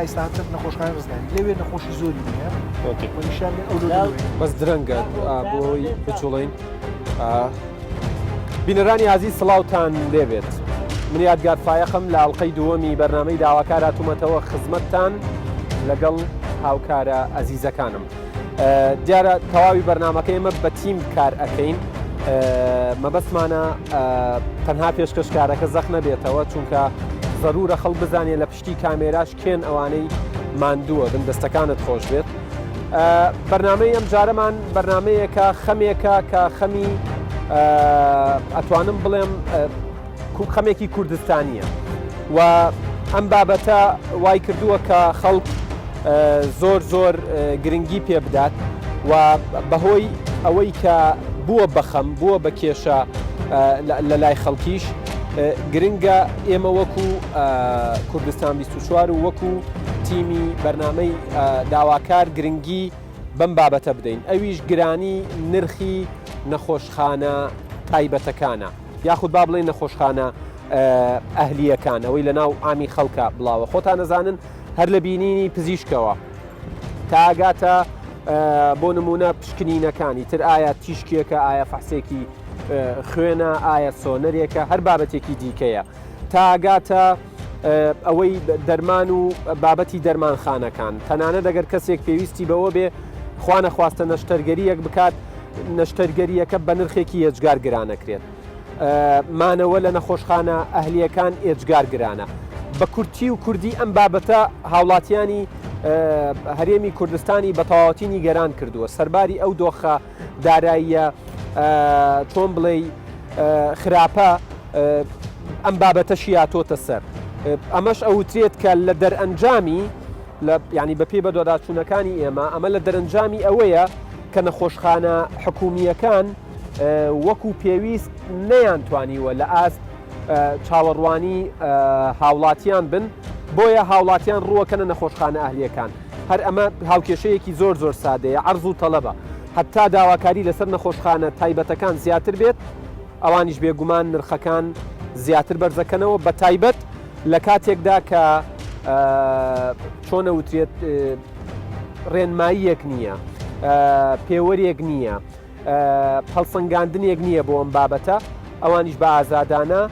ئێستاچەت نەخۆشخانە ڕزگاری لەوێ نەخۆشی زۆری نییە نیشان بەس درەنگە بۆی بچوڵین بینەرانی عزیز سڵاوتان لێبێت من یادگار فایەخم لە ئەڵقەی دووەمی بەرنامەی داواکار هاتوومەتەوە خزمەتتان لەگەڵ هاوکارە ئەزیزەکانم دیارە تەواوی بەرنامەکە ئێمە بە تیم کار ئەەکەین مەبەستمانە تەنها پێشکەشکارەکە زەخ نەبێتەوە چونکە ضرورە خەڵک بزانێت لە پشتی کامێراش کێن ئەوانەی ماندووە دەستەکانت خۆش بێت بەرنامەی ئەم جارەمان بەرنمەیەکە خەمێکە کە خەمی ئەتوانم بڵێم خەمێکی کوردستانیە و ئەم بابەتە وای کردووە کە خەڵک زۆر گرنگی پێ بدات و بەهۆی ئەوەی کە بووە بەخەم بووە بە کێشە لە لای خەڵکیش گرنگە ئێمە وەکو کوردستان 24 و وەکو تیمی بەرنامەی داواکار گرنگی بەم بابەتە بدەین ئەویش گرانی نرخی نەخۆشخانە تایبەتەکانە یاخود با بڵێن نەخۆشخانە ئەهلیەکان ئەوەی لە ناو ئامی خەڵکە بڵاوە خۆتان نەزانن هەر لە بینینی پزیشکەوە تا ئاگاتە بۆ نمونە پشکنینەکانی تر ئایا تیشکێکە ئایا فەحسێکی خوێنە ئایا سۆنەرێکە هەر بابەتێکی دیکەیە تا ئاگاتە ئەوەی دەرمان و بابەتی دەرمانخانەکان تەنانەت ئەگەر کەسێک پێویستی بەوە بێ خوا نەخواستە نەشتەرگەریەک بکات نەشتەرگەریەکە بە نرخێکی ئێجگار گرانەکرێت مانەوە لە نەخۆشخانە ئەهلیەکان ئێجگار گرانە بە کورتی و کوردی ئەم بابەتە هاوڵاتیانی هەرێمی کوردستانی بە تەواوەتی نیگەران کردووە سەرباری ئەو دۆخە داراییە چۆن بڵێ خراپە ئەم بابەتەشی هاتۆتە سەر ئەمەش ئەوترێت کە لە دەرئەنجامی ینی بە پێ بە دۆداچوونەکانی ئێمە ئەمە لە دەرەنجامی ئەوەیە کە نەخۆشخانە حکومیەکان وەکو پێویست نەیانتوانیوە لە ئاست چاوەڕوانی هاوڵاتیان بن بۆیە هاوڵاتیان ڕووەکەنە نەخۆشخانە ئەهلیەکان هەر ئەمە هاوکێشەیەکی زۆر سادەیە عەرز و تەڵەبە حتا داواکاری لەسەر نەخۆشخانە تایبەتەکان زیاتر بێت ئەوانیش بێگومان نرخەکان زیاتر بەرزەکەنەوە بە تایبەت لە کاتێکدا کە چۆنە وترێت ڕێنماییەک نییە پێوەریەک نییە هەڵسەنگاندنێک نییە بۆ ئەم بابەتە ئەوانیش بە ئازادانە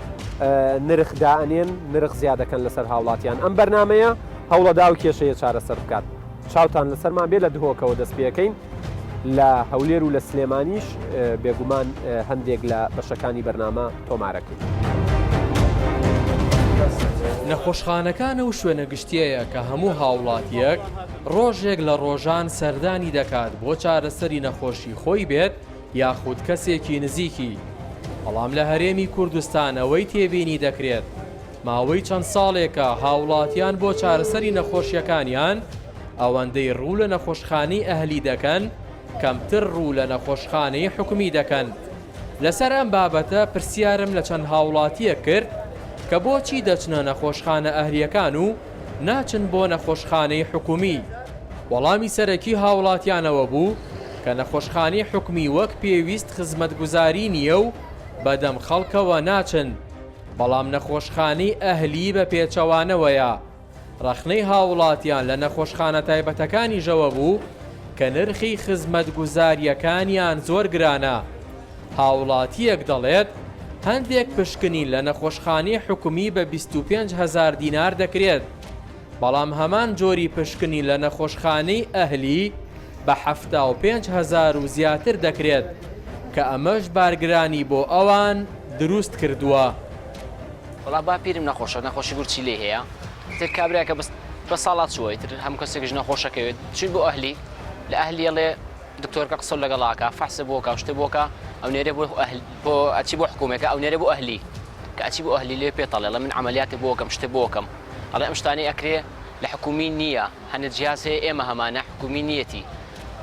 نرخ دائنێن نرخ زیادەکەن لەسەر هاوڵاتیان ئەم بەرنمەیە هەوڵەدا و کێشەیە چارەسەر بکات چاوتان لەسەرمان بێ لە دهۆکەوە دەست پێەکەین لە هەولێر و لە سلێمانیش بێگومان هەندێک لە بەشەکانی بەرنامە تۆمارەکەین نەخۆشخانەکانە و شوێنە گشتیەیە کە هەموو هاوڵاتیەک ڕۆژێک لە ڕۆژان سەردانی دەکات بۆ چارەسەری نەخۆشی خۆی بێت یاخود کەسێکی نزیکی بەڵام لە هەرێمی کوردستانەوەی تێبینی دەکرێت ماوەی چەند ساڵێکە هاوڵاتیان بۆ چارەسەری نەخۆشیەکانیان ئەوەندەی ڕوو لە نەخۆشخانەی ئەهلی دەکەن کەمتر ڕوو لە نەخۆشخانەی حکومی دەکەن لەسەر ئەم بابەتە پرسیارم لە چەند هاوڵاتیە کرد کە بۆچی دەچنە نەخۆشخانە ئەهلیەکان و ناچن بۆ نەخۆشخانەی حکومی وەڵامی سەرەکی هاوڵاتیانەوە بوو کە نەخۆشخانەی حکومی وەک پێویست خزمەتگوزاری نییە و بەدەم خەڵکەوە ناچن بەڵام نەخۆشخانەی ئەهلی بە پێچەوانەوەیە ڕەخنەی هاوڵاتیان لە نەخۆشخانە تایبەتەکانی ژەوە بوو کە نرخی خزمەتگوزاریەکانیان زۆر گرانە هاوڵاتیەک دەڵێت هەندێک پشکنین لە نەخۆشخانەی حکومی بە 25,000 دینار دەکرێت بەڵام هەمان جۆری پشکنی لە نەخۆشخانەی ئەهلی بە 75,000 و زیاتر دەکرێت کە ئەمەش بارگرانی بۆ ئەوان دروست کردووە وڵا با پیرم نەخۆشی گورچی لێ هەیە تر کابراکە بە ساڵات چووە تر هەم کەسێکش نەخۆشەکەوێت چیت بۆ ئەهلی لە ئەهلیەڵێ دکتۆرکە قسە لەگەڵاکە فەحسە بۆکە شتێ بۆکە ئەو نێرە بۆ ئەچی بۆ حکوومەکە ئەو نێرە بۆ ئەهلی کە ئەچی بۆ ئەهلی لێ پێتەڵێ من عملیاتی بۆکەم شتێ بۆکەم ئەڵێ ئەم شتانەی ئەکرێ لە حکومی نییە هەنە جیاز هەیە ئێمە هەمانە حکومی نیەتی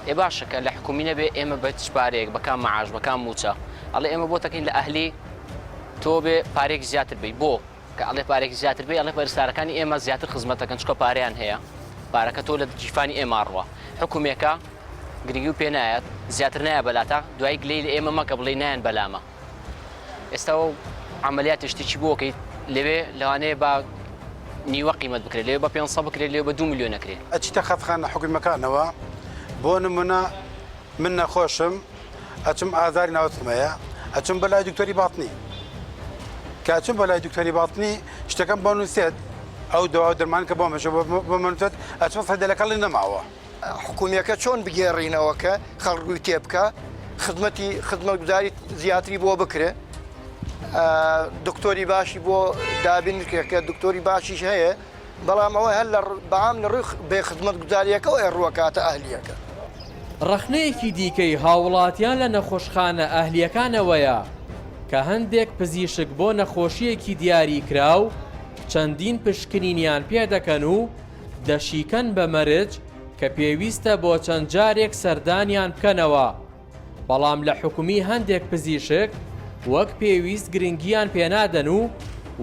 ئێ باشە کە لە حکومی نەبێ ئێمە بە چپارێک بەکام مەعاش بەکام موچە ئەڵێ ئێمە بۆ تەکەین لە ئەهلی تۆ بێ پارێک زیاتر بی بۆ کە ئەڵێ پارێک زیاتر بێ ئەڵێ پەرستارەکانی ئێمە زیاتر خزمەتەکەن چکە پارەیان هەیە پارەکە تۆ لە جیفانی ئێمە ڕوە حکومێکە گرنگی و پێ نایەت زیاتر نایە بەلاتە دوای گلەی لە ئێمە مەکە بڵێ نایەن بەلامە ئێستا عملیاتی شتێکی بۆکەیت لەوێ لەوانەیە بە نیوە قیمەت بکرێت لێ بە 500 بکرێت لێ بە 2 میلیۆن نەکرێت ئەچیتە خەفخانە حکومەکانەوە بۆ نمونە من نەخۆشم ئەچم ئازاری ناوچمەیە ئەچم بەلای دکتۆری باتنی کاچم بەلای دکتۆری باتنی شتەکەم بۆ نووسێت ئەو دوا دەرمان کە بۆ مەشە بۆ منوتێت ئەچمە سەدەلەکەڵی نەماوە حکومیەکە چۆن بگێڕینەوە کە خەڵکوی تێبکە خزمەتگوزاری زیاتری بۆ بکرێ دکتۆری باشی بۆ دابینکە کە دکتۆری باشیش هەیە بەڵام ئەوە هەر لە بەعام لە ڕووی بێ خزمەتگوزاریەکە و ڕووەکاتە ئەهلیەکە ڕخنەیەکی دیکەی هاوڵاتیان لە نەخۆشخانە ئەهلیەکانەوەیە کە هەندێک پزیشک بۆ نەخۆشیەکی دیاری کراو چەندین پشکنینیان پێ دەکەن و دەشیکەن بە مەرج کە پێویستە بۆ چەند جارێک سەردانیان بکەنەوە بەڵام لە حکومی هەندێک پزیشک وەک پێویست گرنگیان پێنادەن و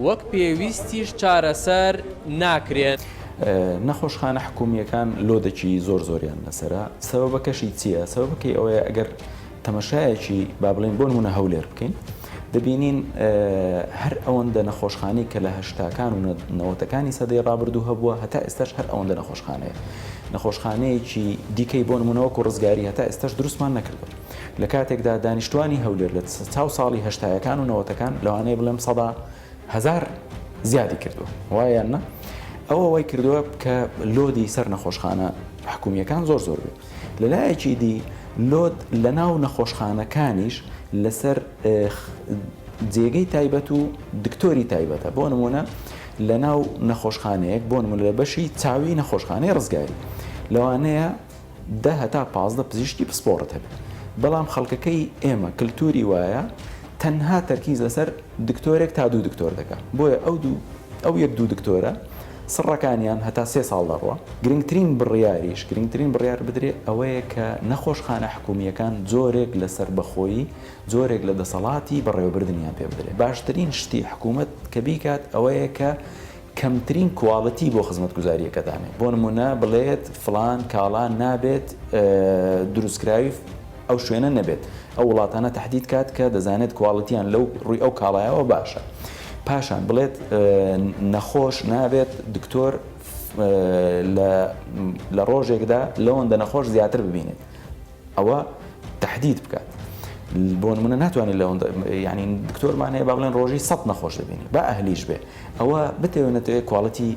وەک پێویستیش چارەسەر ناکرێن. نەخۆشخانە حکومیەکان لۆدەکی زۆریان لەسرە سەبەبەکەشی چییە؟ سەبەبەکەی ئەوەیە ئەگەر تەمەشایەکی با بڵێن بۆ نمونە هەولێر بکەین دەبینین هەر ئەوەندە نەخۆشخانەی کە لە هەشتاکان و نەوەتەکانی سەدەی ڕابردوو هەبووە هەتا ئێستاش هەر ئەوەندە نەخۆشخانەیە نەخۆشخانەیەکی دیکەی بۆ نمونەوەکو ڕزگاری هەتا ئێستاش دروستمان نەکردو لە کاتێکدا دانیشتوانی هەولێر لە چاو ساڵی هەشتایەکان و نەوەتەکان لەوانەیە بڵێم 100,000 زیادی کردو وایە نە؟ ئەوە وای کردووە کە لۆدی سەر نەخۆشخانە حکومیەکان زۆر بێت لەلایەکی دی لۆد لە ناو نەخۆشخانەکانیش لەسەر جێگەی تایبەت و دکتۆری تایبەتە بۆ نمونە لە ناو نەخۆشخانەیەک بۆ نمونە لە بەشی چاوی نەخۆشخانەی ڕزگاری لەوانەیە 10 هەتا 15 پزیشکی پسپۆڕت هەبێت بەڵام خەڵکەکەی ئێمە کللتوری وایە تەنها تەرکیز لەسەر دکتۆرێک تا 2 دکتۆر دەکات بۆیە ئەو 1-2 دکتۆرە سڕەکانیان هەتا 3 ساڵ دەڕوە گرنگترین بڕیار بدرێ ئەوەیە کە نەخۆشخانە حکومیەکان جۆرێک لەسەر بەخۆیی جۆرێک لە دەسەڵاتی بەڕێوەبردنیان پێ بدرێ باشترین شتی حکوومەت کە بیکات ئەوەیە کە کەمترین کواڵەتی بۆ خزمەتگوزاریەکەدانێ بۆ نمونە بڵێت فلان کاڵان نابێت دروستکراوی ئەو شوێنە نەبێت ئەو وڵاتانە تهدید کات کە دەزانێت کواڵەتیان لەو ڕووی ئەو کاڵایەوە باشە پاشان بڵێت نەخۆش نابێت دکتۆر لە ڕۆژێکدا لەوەندە نەخۆش زیاتر ببینێت ئەوە تهدید بکات بۆ نمونە ناتوانێت لەوەندە یعنی دکتۆرمان هەیە با بڵێن ڕۆژی 100 نەخۆش دەبینێت با ئەهلیش بێ ئەوە بتەوێنێتەوە کواڵەتی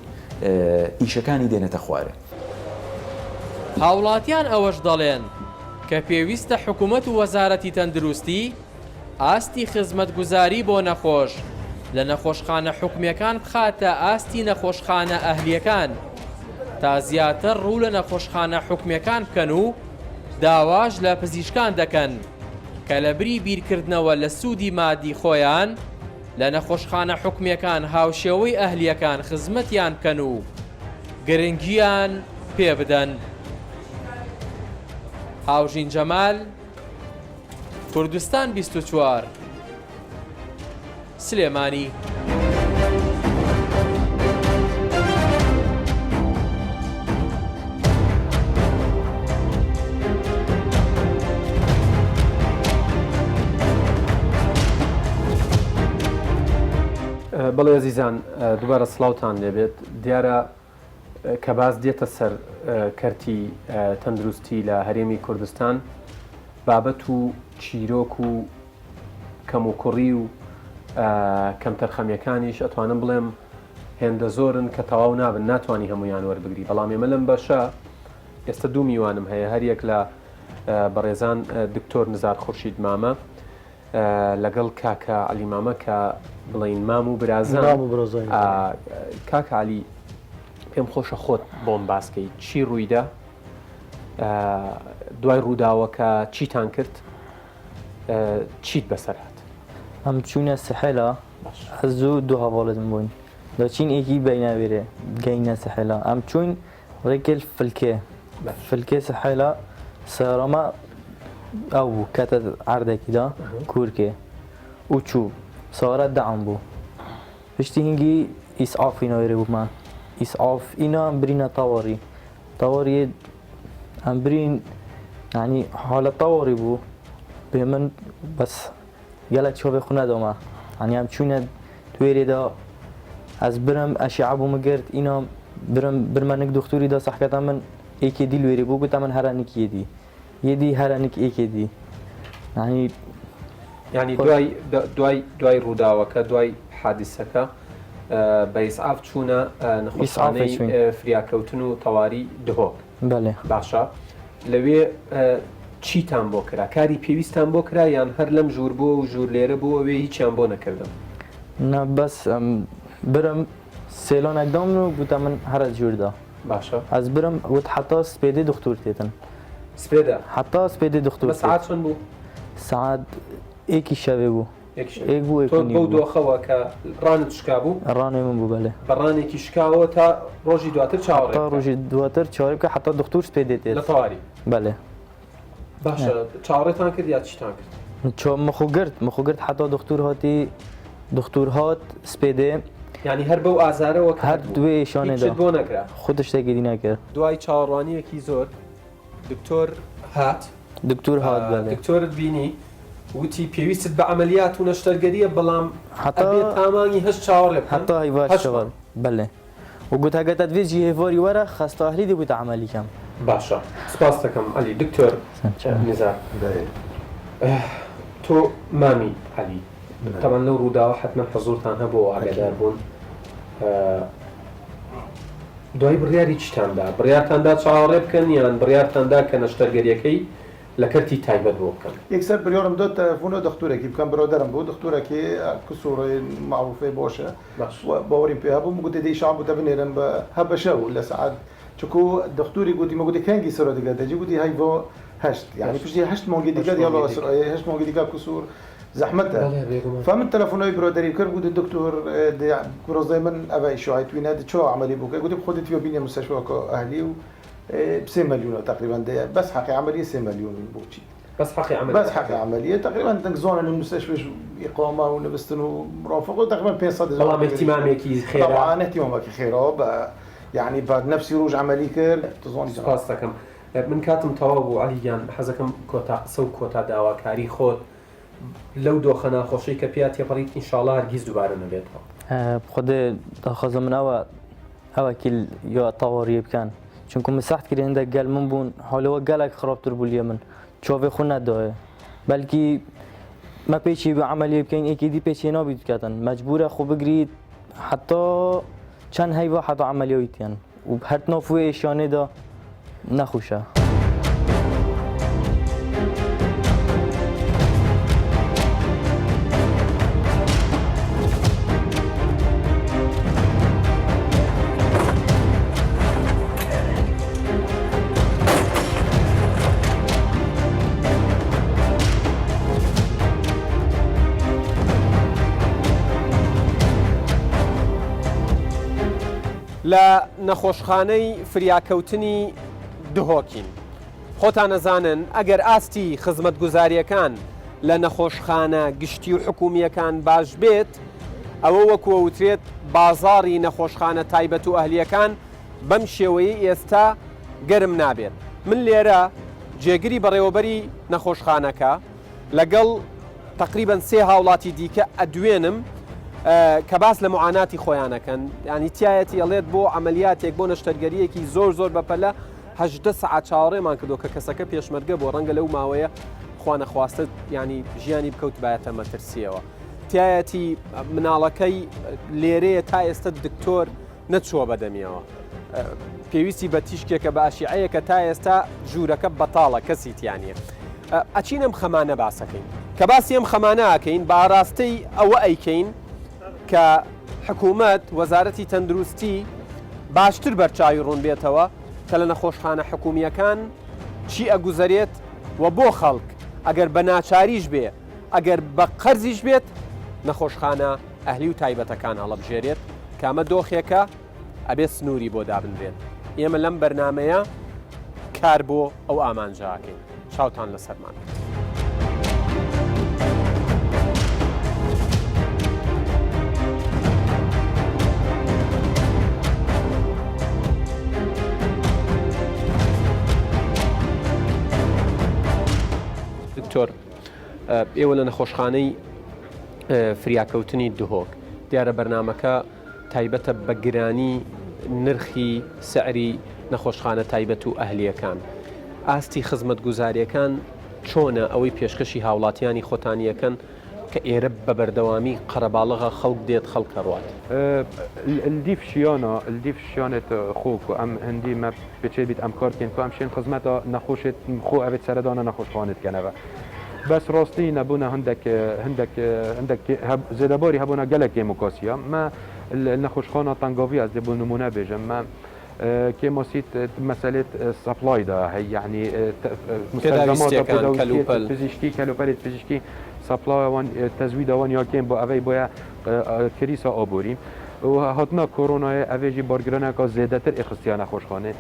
ئیشەکانی دێنێتە خوارێ هاوڵاتیان ئەوەش دەڵێن کە پێویستە حکوومەت و وەزارەتی تەندروستی ئاستی خزمەتگوزاری بۆ نەخۆش لە نەخۆشخانە حکومیەکان بخاتە ئاستی نەخۆشخانە ئەهلیەکان تا زیاتر ڕوو لە نەخۆشخانە حکومیەکان بکەن و داواش لە پزیشکان دەکەن کە لە بری بیرکردنەوە لە سوودی مادی خۆیان لە نەخۆشخانە حکومیەکان هاوشێوەی ئەهلیەکان خزمەتیان بکەن و گرنگیان پێ بدەن. هاوژین جەمال، کوردستان 24 سلێمانی. بەڵێ عزیزان دووبارە سڵاوتان لێبێت دیارە کە باز دێتە سەر کەرتی تەندروستی لە هەرێمی کوردستان بابەت و چیرۆک و کەم و کوڕی و کەمتەرخەمیەکانیش ئەتوانم بڵێم هێندە زۆرن کە تەواو نابن ناتوانانی هەمویان وەربگری بەڵام ئێمە لەم بەشە ئێستا 2 میوانم هەیە هەریەک لە بەڕێزان دکتۆر نزار خورشید مامە لەگەڵ کاکە عەلی مامە کە بڵین مام و برازان کاکە عەلی پێم خۆشە خۆت بۆم باسکەی چی ڕوویدا دوای ڕووداوەکە چیتان کرد چیت بەسەر هات ئەم چوونە سەحێلا زوو دوو هەواڵتم بووین دەچین ئێکی بەیناوێرێ گەینە سەحێلا ئەم چوین ڕێکل فلکێ سەحێلا سەرەما ئەو بوو کاتە عەردێکیدا کوورکێ و چوو سەوارە دەعام بوو پشتی هینگی ئیسعافینەوێرە بوومان ئیسعاف ئینا برینە تاوەڕی ئەم برین یعنی حالە تاوەڕی بوو بێ من بەس گەلە چۆبێ خو نەدەما ئەنی ئەم چوونە توێرێدا از برم اشعه بوم گرت اینا برمانک دکتوری دا صحکت من ایکی دی لویری بو گوت من هرانیک یدی هرانیک ایکی دی یعنی دوای ڕووداوەکە دوای حادیسەکە بە ئیسعاف چوونە نەخۆشخانەی فریاکەوتن و تەواری دهۆک. بەڵێ باشە لەوێ چیتان بۆ کرا کاری پێویستان بۆ کرا یان هەر لەم ژوور بۆ و ژوور لێرە بوو ئەوێ هیچیان بۆ نەکردم. نه بەس برم سێلۆنێکدام و گوتە من هەرە ژووردا. باشە ئەس برم وت حتا سپێدەی دکتور تێتن سپێدا حتا سپێدەی دکتور سعات چۆن بوو؟ سعات ئێکی شەوێ بوو ئێک بوو بەو دۆخەوە کە ڕانت شکا بوو ڕانێ من بوو بەلێ بەڕانێکی شکاوە تا ڕۆژی دواتر چاوەڕێ تا ڕۆژی دواتر چاوەڕێ بکە حتا دکتور سپێدێت لە تەواری. بەلێ باشە چاوەڕێتان کرد یا چیتان کرد؟ مخوگرت حتا دکتور هاتی دکتور هات سپێدێ ینی هەر بەو ئازارەوە هەر دوێ شانێدا بۆ نەکرا خودش شتێکی نەکرد. دوای چاوەڕوانیەکی زۆر دکتۆر هات دکتور هات بەلێ دکتۆرت بینی وتی پێویستت بە عملیات و نەشتەرگەریە بەڵام ئەبێت تامانی هەست چاوەڕێ بکەن حتا هیواش شەوەڵ بەلێ وگوت هەگە تەدوێژی هێڤۆری وەرە خەستە ئەهلی دەبوویتە عملیکەم. باشە سپاس دەکەم عەلی دکتۆر نزار تۆ مامی عەلی تەمان لەو ڕووداوە حتمما حەزوورتان هەبوو ئاگادار بوون دوای بڕیاری چیتاندا بڕیارتاندا چاوەڕێ بکەن یان بڕیارتاندا کە نەشتەرگەریەکەی لە کەرتی تایبەت بۆ بکەن؟ یەکسەر بڕیارم دا تەلەفۆنە دکتۆرێکی بکەم برادەرم بوو دکتۆرێکی کسوڕی معروفەی باشە باوەڕیم پێ هەبوو گوتی دەی شام بوتە بنێرم بە هەبە شەو لە سەعات چکو دکتۆری گوتی مەگوتی کەنگی سەرۆ دیگە دەجی گوتی هەی بۆ هەشت یعنی پشتی هەشت مانگی دیگە دیاڵە هەشت مانگی دیگە کسوور زحمته فمن تلفوني برادري كرب قلت الدكتور كروزي من ابي شايت وين هذا شو عملي بوك قلت بخذت فيه بيني مستشفى اهلي ب 6 مليون تقريبا بس حقي عمليه 6 مليون بوتشي بس حقي عمليه تقريبا تنقزون المستشفى اقامه ولبستن ومرافقه تقريبا 500 والله اهتمامك خير طبعا اهتمامك خير يعني بعد نفسي روج عملي كر تظوني سپاسەکەم من کاتم تەواو بوو عەلییان حەزەکەم کۆتا سەو کۆتا داواکاری خۆت لەو دۆخە ناخۆشەی کە پێات تێپەڕیت ئینشاڵڵا هەرگیز دووبارە نەبێتەوە. خودێ داخەزە من ئەوەکی یا تەواڕیە بکەن چونکە من سەخت کرد هەندێک گەل من بوون حاڵەوە گەلێک خراپتر بوو لێ من چاوێ خۆ نەدایە بەلکی مە پێچی بە عملیە بکەین ئێکی دی پێچی نابیت بکاتن مەجبورە خۆ بگریت حتا چەند هەیڤە حتا عملیەوەیتیان و هەر نافوێ شانێدا نەخوشە. لە نەخۆشخانەی فریاکەوتنی دهۆکین خۆتان نەزانن ئەگەر ئاستی خزمەتگوزاریەکان لە نەخۆشخانە گشتی و حکومیەکان باش بێت ئەوە وەکووە وترێت بازاڕی نەخۆشخانە تایبەت و ئەهلیەکان بەم شێوەیە ئێستا گەرم نابێت. من لێرە جێگری بەڕێوەبەری نەخۆشخانەکە لەگەڵ تقریباً 3 هاوڵاتی دیکە ئەدوێنم کە باس لە معاناتی خۆیانەکەن ینی تایەتی ئەڵێت بۆ عملیاتێک بۆ نەشتەرگەریەکی زۆر بەپەلە 18 سعات چاوەڕێمان کردو کە کەسەکە پێشمەرگە بۆ ڕەنگە لەو ماوەیە خوا نەخواستە ینی ژیانی بکەوت بایەتە مەترسیەوە. تایەتی مناڵەکەی لێرەیە تا ئێستا دکتۆر نەچووە بەدەمیەوە پێویستی بە تیشکێکە بە ئاشیعەیەکە تا ئێستا ژوورەکە بەتاڵە کەسی تیانە. ئەچینەم خەمانە باسەکەین کە باسی ئەم خەمانە ئەکەین باڕاستەی ئەوە ئەیکەین کە حکوومەت وەزارەتی تەندروستی باشتر بەرچاوی ڕوون بێتەوە کە لە نەخۆشخانە حکومیەکان چی ئەگوزارێت و بۆ خەڵک ئەگەر بە ناچاریش بێ ئەگەر بە قەرزیش بێت نەخۆشخانە ئەهلی و تایبەتەکان هەڵەبژێرێت کامە دۆخێکە ئەبێ سنووری بۆ دابنرێت. ئێمە لەم بەرنمەیە کار بۆ ئەو ئامانجاکەین چاوتان لەسەرمان. دکتۆر ئێوە لە نەخۆشخانەی فریاکەوتنی دهۆک دیارە بەرنمەکە تایبەتە بە گرانی نرخی سعری نەخۆشخانە تایبەت و ئەهلیەکان. ئاستی خزمەت گوزاریەکان چۆنە ئەوەی پێشکەشی هاوڵاتیانی خۆتانیەکەن کە ئێرە بە بەردەوامی قەرەباڵغا خەڵک دێت خەڵکەڕات. الدیف شیانێت خۆک و ئەم هەندی مە پێچێ بیت ئەم کارکەین کو ئەم شێن خزمەتە نەخۆشێت خۆ ئەوێت سەردانە نەخۆشخانێتکەنەوە. بەس ڕاستی نەبوونە هەندێک زێدەباری هەبوونە گەلێک کێموکاسیە مە نەخۆشخانە تەنگاوی ئەس دەبوو نمونە بێژم مە كيموسيت مسألة سبلاي ده هي يعني مستلزمات فيزيكي كالوباليت فيزيكي سبلاي وان تزويد وان يا كيم بو أبي بويا كريسا أبوري وهاتنا كورونا أبيجي بارجرانا كزيادة اخستيانا خوشخانة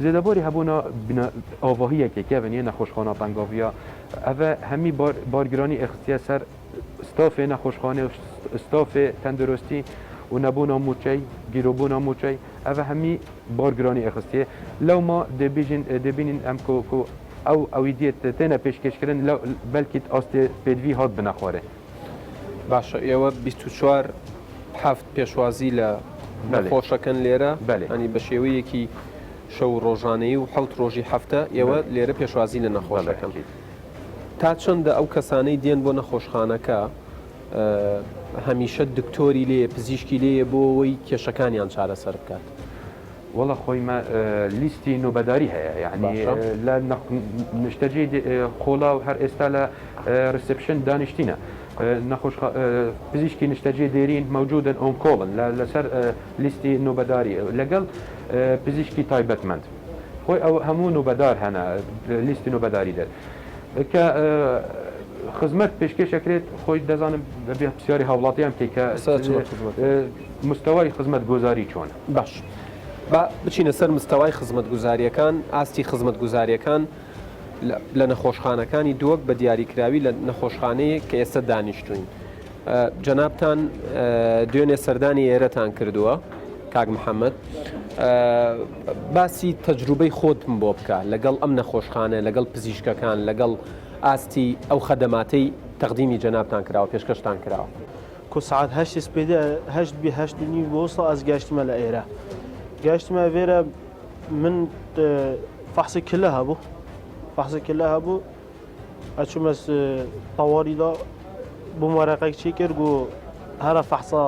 زيادة باري هبونا بنا آواهية كيفني نخوشخانة تنگاويا أبا همي بارجراني اختيار سر استاف نخوشخانة استاف تندرستي و نبونا موچی گیروبونا موچی اوه همی بارگرانی اخستیه لو ما دبینین ام کو او ایدیت تینا پیشکش کردن لو بلکه است پدوی هات بنخوره باشه یه 24 هفت پیشوازی ل نخوشکن لیره یعنی به شیوهی که شو روزانه‌ای و حوت روزی هفته یه لیره پیشوازی ل نخوشکن تا چند او کسانی دین بو نخوشخانه که هەمیشە دکتۆری لێ پزیشکی لێ بۆ ئەوەی کێشەکانیان چارەسەر بکات. وڵە خۆیمە لیستی نوبەداری هەیە یعنی لە نیشتەجێ خۆڵا و هەر ئێستا لە ریسپشن دانیشتینە پزیشکی نیشتەجێ دێرین مەوجودن ئۆنکۆڵن لەسەر لیستی نوبەداری لەگەڵ پزیشکی تایبەتمەند خۆی ئەو هەموو نوبەدار هەنا لیستی نوبەداری دێت کە خزمەت پێشکەشەکرێت خۆی دەزانم بەبێ پرسیاری هاوڵاتیان بکەیت کە مستەوای خزمەت گوزاری چۆنە. باش بچینە سەر مستەوای خزمەت گوزاریەکان ئاستی خزمەت گوزاریەکان لە نەخۆشخانەکانی دووەک بە دیاریکراوی لە نەخۆشخانەیە کە ئێستا دانیشتوین. جەنابتان دوێنێ سەردانی ئێرەتان کردووە کاک محەممەد باسی تەجروبەی خۆتم بۆ بکە لەگەڵ ئەم نەخۆشخانە لەگەڵ پزیشکەکان لەگەڵ ئاستی ئەو خەدەماتەی تەقدیمی جەنابتان کراوە پێشکەشتان کراوە. کو ساعت 8 سپێدە 8 بۆ ئەس گەشتمە لە ئێرە گەشتمە وێرە من فەحسی کلە هەبوو ئەچوومە تەواریدا بۆ وەرەقێک چی کرد و هەرە فەحسا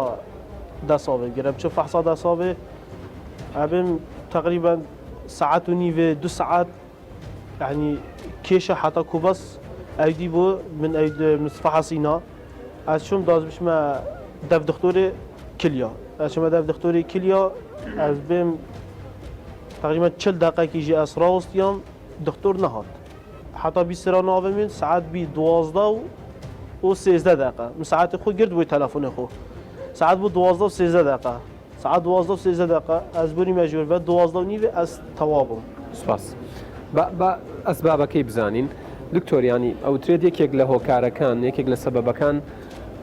دەساوێ گرم چ فەحسا دەساوێ ئەبێم تقریبا ساعت و نیوێ 2 ساعت يعني كيشة حتى كوباس أيدي بو من أيدي مصفحة أشوم داز بش ما دف دكتوري كليا أشوم دف دكتوري كليا از بهم تقريبا 40 دقيقة كيجي أسراوست يوم دكتور نهار حتى بيصير ناوي من ساعات بي 12 و 13 دقيقة من ساعات خو قرد بو تلفون خو ساعات بو 12 و 13 دقيقة ساعات 12 و 13 دقيقة از بوني مجبور بعد 12 و نيفي از توابم سپاس. بە ئەسبابەکەی بزانین دکتۆریانی ئەوترێت یەکێک لە هۆکارەکان یەکێک لە سەبەبەکان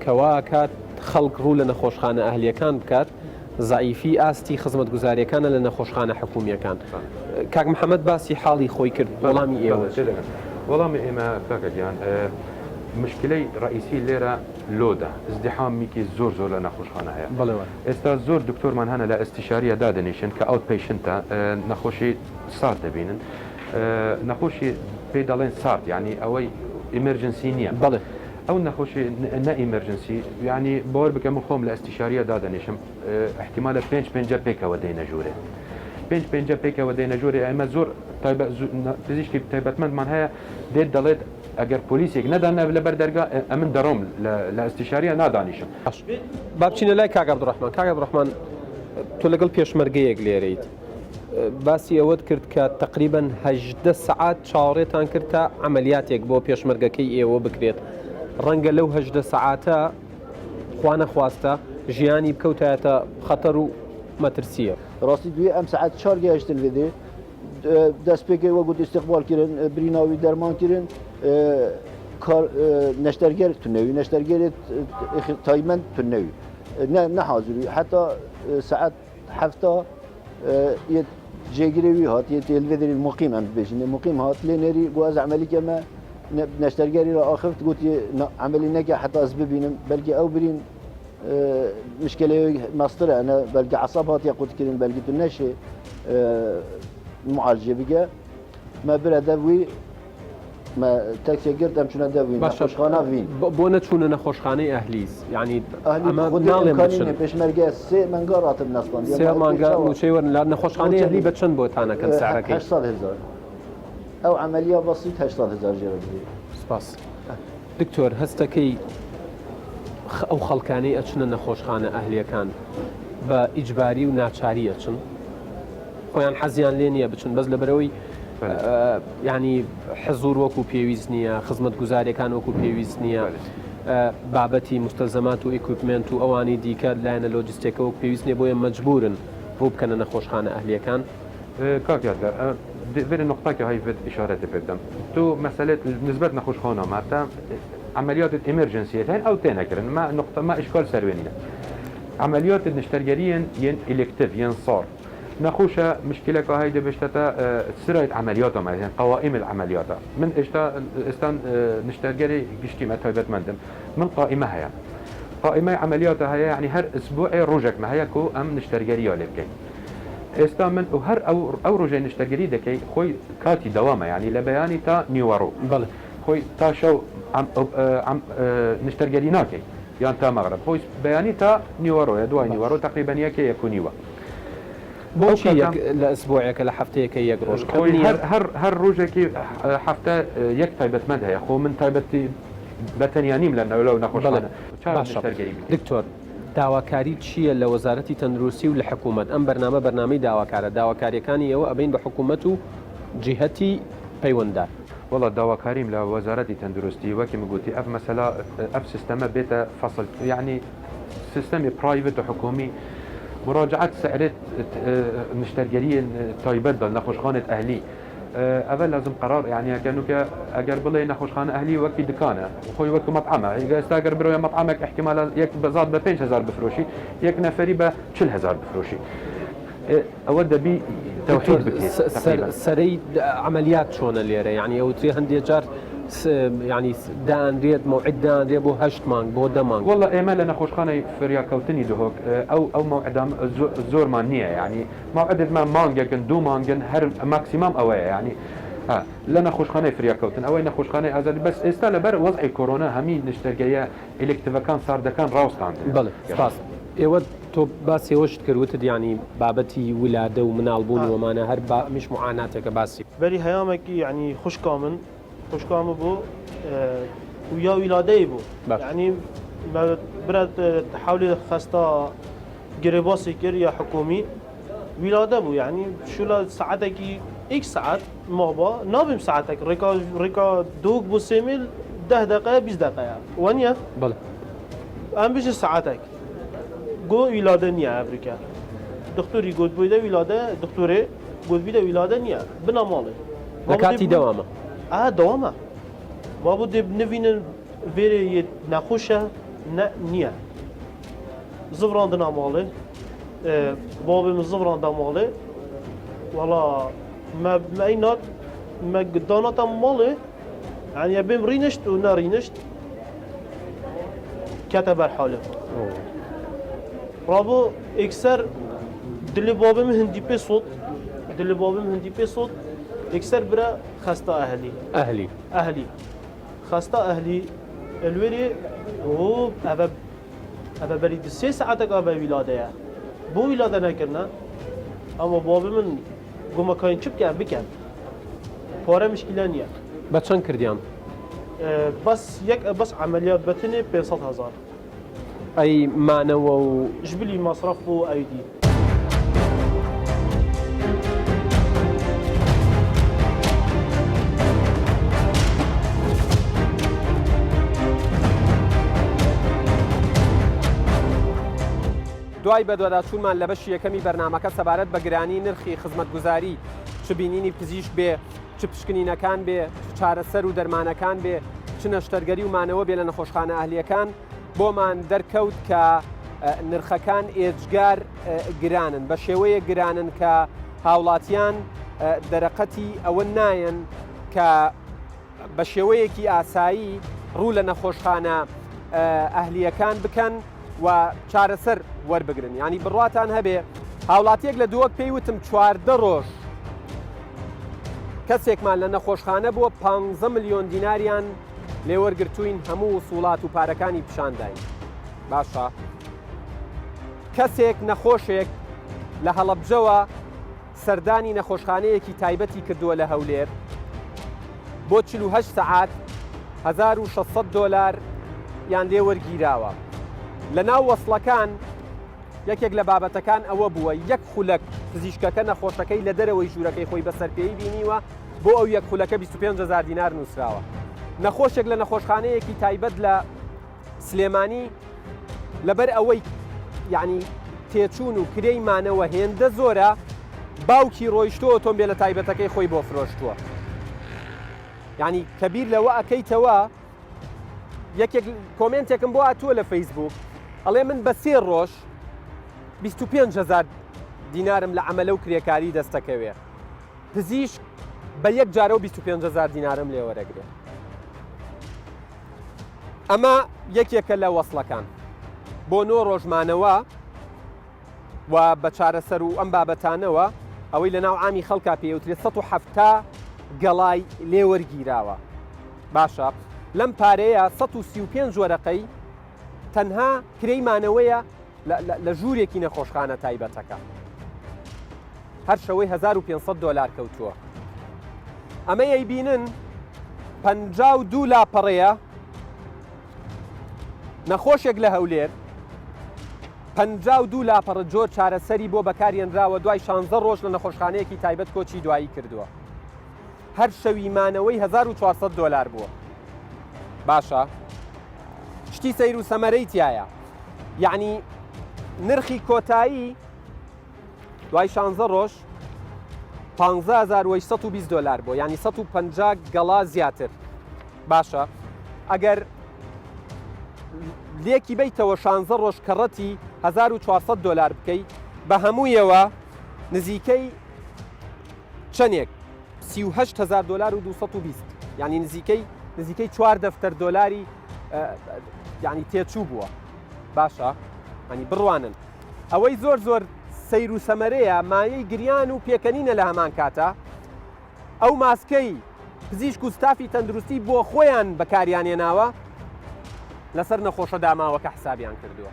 کەوا کات خەڵک ڕوو لە نەخۆشخانە ئەهلیەکان بکات زعیفی ئاستی خزمەت گوزاریەکانە لە نەخۆشخانە حکومیەکان. کاک محەممەد باسی حاڵی خۆی کرد وەڵامی ئێوە وەڵامی ئێمە کاکەگیان مشکلەی ڕئیسی لێرە لۆدا ازدحامیکی زۆر لە نەخۆشخانە هەیە ئێستا زۆر دکتۆرمان هەنە لە ئەستیشاریە دادەنیشن کە ئەوت پیشنتە نەخۆشی سارد دەبینن نەخۆشی پێی دەڵێن سارد یعنی ئەوەی ئیمەرجنسی نییە بەڵێ ئەو نەخۆشی نە ئیمەرجنسی یعنی باوەڕ بکەم من خۆم لە ئەستیشاریە دادەنیشم احتیمالە 5 پێکەوە دەینەژورێ 5 پێکەوە دەینەژورێ ئەمە زۆر پزیشکی تایبەتمەندمان هەیە دێت دەڵێت ئەگەر پۆلیسێک نەدانە لەبەر دەرگا ئەمن دەڕۆم لە ئەستیشاریە نادانیشم. با بچینە لای کاک عەبدوڕەحمان. کاک عەبدوڕەحمان تۆ لەگەڵ پێشمەرگەیەک لێرەیت باسی ئەوەت کرد کە تقریبا 18 سعات چاوەڕێتان کرد تا عملیاتێک بۆ پێشمەرگەکەی ئێوە بکرێت ڕەنگە لەو 18 سعاتە خوا نەخواستە ژیانی بکەوتایەتە خەتەر و مەترسیە. ڕاستی دوێ ئەم سعات 4 گەیشتن لێدێ دەستپێکی وەگوت استقبال کردن بریناوی دەرمان کردن نەشتەرگەر تونەوی نەشتەرگەرێت تایمەند تونەوی نەحاضری حتا سعات هەفتا جێگرێوی هات تێلڤێدەری مقیم ئەم بێژین مقیم هات لێ نێری گواز عملی کەمە نەشتەرگەری را ئاخرت گوتی عملی نەکە حتا ئەس ببینم بەلکی ئەو برین مشكلة ماستر أنا بلقى عصابات يقود كرين بلقى دناشي معالجة بقى ما بلا داوي ما تاكسي قرد أم شنا داوي نخوشخانة فين بونا تشونا نخوشخانة أهليز يعني أهلي خود الإمكانية بيش مرقى سي منقارات بنصبان سي منقار وشيور لا نخوشخانة أهلي بتشن بوتانا كان سعرك 800,000 أو عملية بسيطة 800,000 جرى سپاس دکتۆر هەستەکەی ئەو خەڵکانەی ئەچنە نەخۆشخانە ئەهلیەکان بە ئیجباری و ناچاری ئەچن خۆیان حەزیان لێ نییە بچن بەس لەبەرەوەی ینی حزور وەکو پێویست نییە خزمەت گوزاریەکان وەکو پێویست نییە بابەتی مستەلزەمات و ئیکویپمنت و ئەوانی دیکە لایەنە لۆجستێکەوە پێویست نیە بۆیە مەجبورن بۆ بکەنە نەخۆشخانە ئەهلیەکان کاکیاتگە في النقطة هاي في إشارة بدم تو مسألة نسبة نخوش خانة معناتها عمليات الإمرجنسية هين أو تنكرن ما نقطة ما إشكال سروينية عمليات النشترجريين ين إلكتيف ين صار نخوشة مشكلة كهاي ده بشتى سرعة عملياتها مثلا قوائم العمليات من استان نشترجري قشتي ما تايبت مندم من قائمة هي قائمة عملياتها هي يعني هر أسبوع روجك ما هي كو أم نشترجري ولا بكين استامن وهر او روجي نشتغلي دكي خوي كاتي دوامه يعني لبياني تا نيورو بله خوي تا شو عم نشتغلي ناكي يعني تا مغرب خوي بياني تا نيورو يا دواي نيورو تقريبا يكي يكونيوا بوشي لاسبوعك لحفتيك يقروش خوي هر روجي حفته يك تايبت مدها يا خو من تايبتي بتنيانيم لانه لو نخش دكتور داواکاری چییە لە وەزارەتی تەندروستی و لە حکوومەت ئەم بەرنامەی داواکارە داواکاریەکانی ئێوە ئەبین بە حکوومەت و جیهەتی پەیوەنددار والله داواکاریم لە وەزارەتی تەندروستی وەکی مگوتی ئەف مەسەلا ئەف سیستەمە بێتە فەصل يعني سیستەمی پرایڤێت و حکومی مراجعات سعرێت مشتەرگەری تایبەت بە نەخۆشخانە ئەهلی اول لازم قرار يعني كانوا اگر بڵێ نەخۆشخانە ئەهلی وەکی دکانە خۆی وەکو مەطعمە ئێستا ئەگەر برۆیە مەطعمێک احتمال یەک بەزاد بە 5,000 بفرۆشی یەک نەفەری بە 40,000 بفرۆشی ئەوە دەبی تەوحید بکرێت سەرەی عملیات چۆنە لێرە یعنی ئەوترێ هەندێک جار يعني دانرێت موعد دانرێ بۆ 8 مانگ بۆ 10 مانگ والله ئێمە لە نەخۆشخانەی فریاکەوتنی دهۆک ئەو موعدام زۆرمان نییە يعني موعدمان مانگێکن دوو مانگن هەر ماکسیمام ئەوەیە يعني لە نەخۆشخانەی فریاکەوتن ئەوەی نەخۆشخانەی ئازادی بەس ئێستا لەبەر وەزعی کۆرۆنا هەمی نیشتەرگەیە ئلکتیڤەکان ساردەکان ڕاوستاندن بەڵێ سپاس ئێوە تۆ باسی ئەوەشت کردوتت ینی بابەتی ولادە و مناڵبوون وەمانە هەر میش معاناتێکە باسی بەری هەیامێکی ینی خوشکا من بوو ویا ویلادەی بوو یعنی برات تحاولی خستا گرێباسی کرد یا حکومی ویلادە بوو یعنی شولا ساعتێکی ایک ساعت مابا نابیم ساعتێک ڕێکا دووک بۆ 3 میل 10 دقیقه 20 دقیقه وانە بەڵێ ئەم بژ ساعتێک گۆ ویلادە نییە ئەفریکا دکتۆری گوت بوویدە ویلادە دکتۆرێ گوتبیدە ویلادە نییە بنا ماڵێ لە کاتی دەوامە دەوامە وابوو دێ نبینن vêrê nexweş e ne niye. Zivrandina malê, babê min zivranda malê, wala me eynat me danata malê, yani ya bêm rînişt û nerînişt kete ber halê. Rabo ekser dilê babê min hindî pê sot, dilê babê min hindî pê sot, ekser bire xesta ehlî. Ehlî. Xesta ehlî الوری او ابا برید 3 ساعت که به ولاده یا بو ولاده نکردن اما بابی من گم کاین چپ کرد بکن پاره مشکلی نیه بچن کردیم بس عملیات بتنی 500,000 ای معنی و جبلی مصرف و ایدی دوای بەدواداچوونمان لە بەشی یەکەمی بەرنامەکە سەبارەت بە گرانی نرخی خزمەتگوزاری چ بینینی پزیشک بێ چ پشکنینەکان بێ چارەسەر و دەرمانەکان بێ چ نەشتەرگەری و مانەوە بێ لە نەخۆشخانە ئەهلیەکان بۆمان دەرکەوت کە نرخەکان ئێجگار گرانن بە شێوەیە گرانن کە هاوڵاتیان دەرەقەتی ئەوە نایەن کە بە شێوەیەکی ئاسایی ڕوو لە نەخۆشخانە ئەهلیەکان بکەن و چارەسەر وەربگرن ینی بڕاتان هەبێ هاوڵاتیەک لە دووەک پێی وتم 14 ڕۆژ کەسێکمان لە نەخۆشخانە بووە 15 ملیۆن دیناریان لێوەرگرتوین هەموو وسوڵات و پارەکانی پیشانداین باشە کەسێک نەخۆشێک لە هەڵەبجەوە سەردانی نەخۆشخانەیەکی تایبەتی کردووە لە هەولێر بۆ 48 سەعات 1600 دلار یان لێ وەرگیراوە لە ناو وەسڵەکان یەکێک لە بابەتەکان ئەوە بووە یەک خولەک پزیشکەکە نەخۆشەکەی لە دەرەوەی ژوورەکەی خۆی بەسەرپێی بینیوە بۆ ئەو یەک خولەکە 25,000 دینار نووسراوە نەخۆشێک لە نەخۆشخانەیەکی تایبەت لە سلێمانی لەبەر ئەوەی یعنی تێچوون و کرێی مانەوە هێندە زۆرە باوکی ڕۆیشتۆ ئۆتۆمبیلە تایبەتەکەی خۆی بۆ فرۆشتووە یعنی کەبیر لەوە ئەەکەیتەوە یەکێک کۆمنتێکم بۆ هاتووە لە فەیسبوک ئەڵێ من بە 3 ڕۆژ 25,000 دینارم لە عەمەلە و کرێکاری دەستەکەوێ پزیشک بە یەک جارە و 25,000 دینارم لێ وەرەگرێ ئەمە یەکێکە لە وەسڵەکان بۆ 9 ڕۆژمانەوە و بە چارەسەر و ئەم بابەتانەوە ئەوەی لە ناو عامی خەڵکا پێوترێت 170 گەڵای لێوەرگیراوە باشە لەم پارەیە 135 وەرەقەی تەنها کرەیمانەوەیە لە ژوورێکی نەخۆشخانە تایبەتەکە هەر شەوەی 1500 دلار کەوتووە ئەمە یەیبینن 52 لاپەڕەیە نەخۆشێک لە هەولێر 52 لاپەڕە جۆر چارەسەری بۆ بەکارهێنراوە دوای 16 ڕۆژ لە نەخۆشخانەیەکی تایبەت کۆچی دوایی کردووە هەر شەویمانەوەی 1400 دلار بووە باشە شتی سەیر و سەمەرەی تایە یعنی نرخی کۆتایی دوای 16 ڕۆژ 15,120 دلار بۆ ینی 150 گەڵا زیاتر باشە ئەگەر لێکی بیتەوە 16 ڕۆژ کەڕەتی 1400 دلار بکەیت بە هەموویەوە نزیکەی چەندێک 38,000 دلار و 220 ینی نزیکەی 4 دەفتەر دلاری ینی تێچوو بووە باشە ینی بڕوانن ئەوەی زۆر سەیر و سەمەرەیە مایەی گریان و پێکەنینە لە هەمان کاتە ئەو ماسکەی پزیشک و ستافی تەندروستی بۆ خۆیان بەکاریانێناوە لەسەر نەخۆشە داماوە کە حسابیان کردووە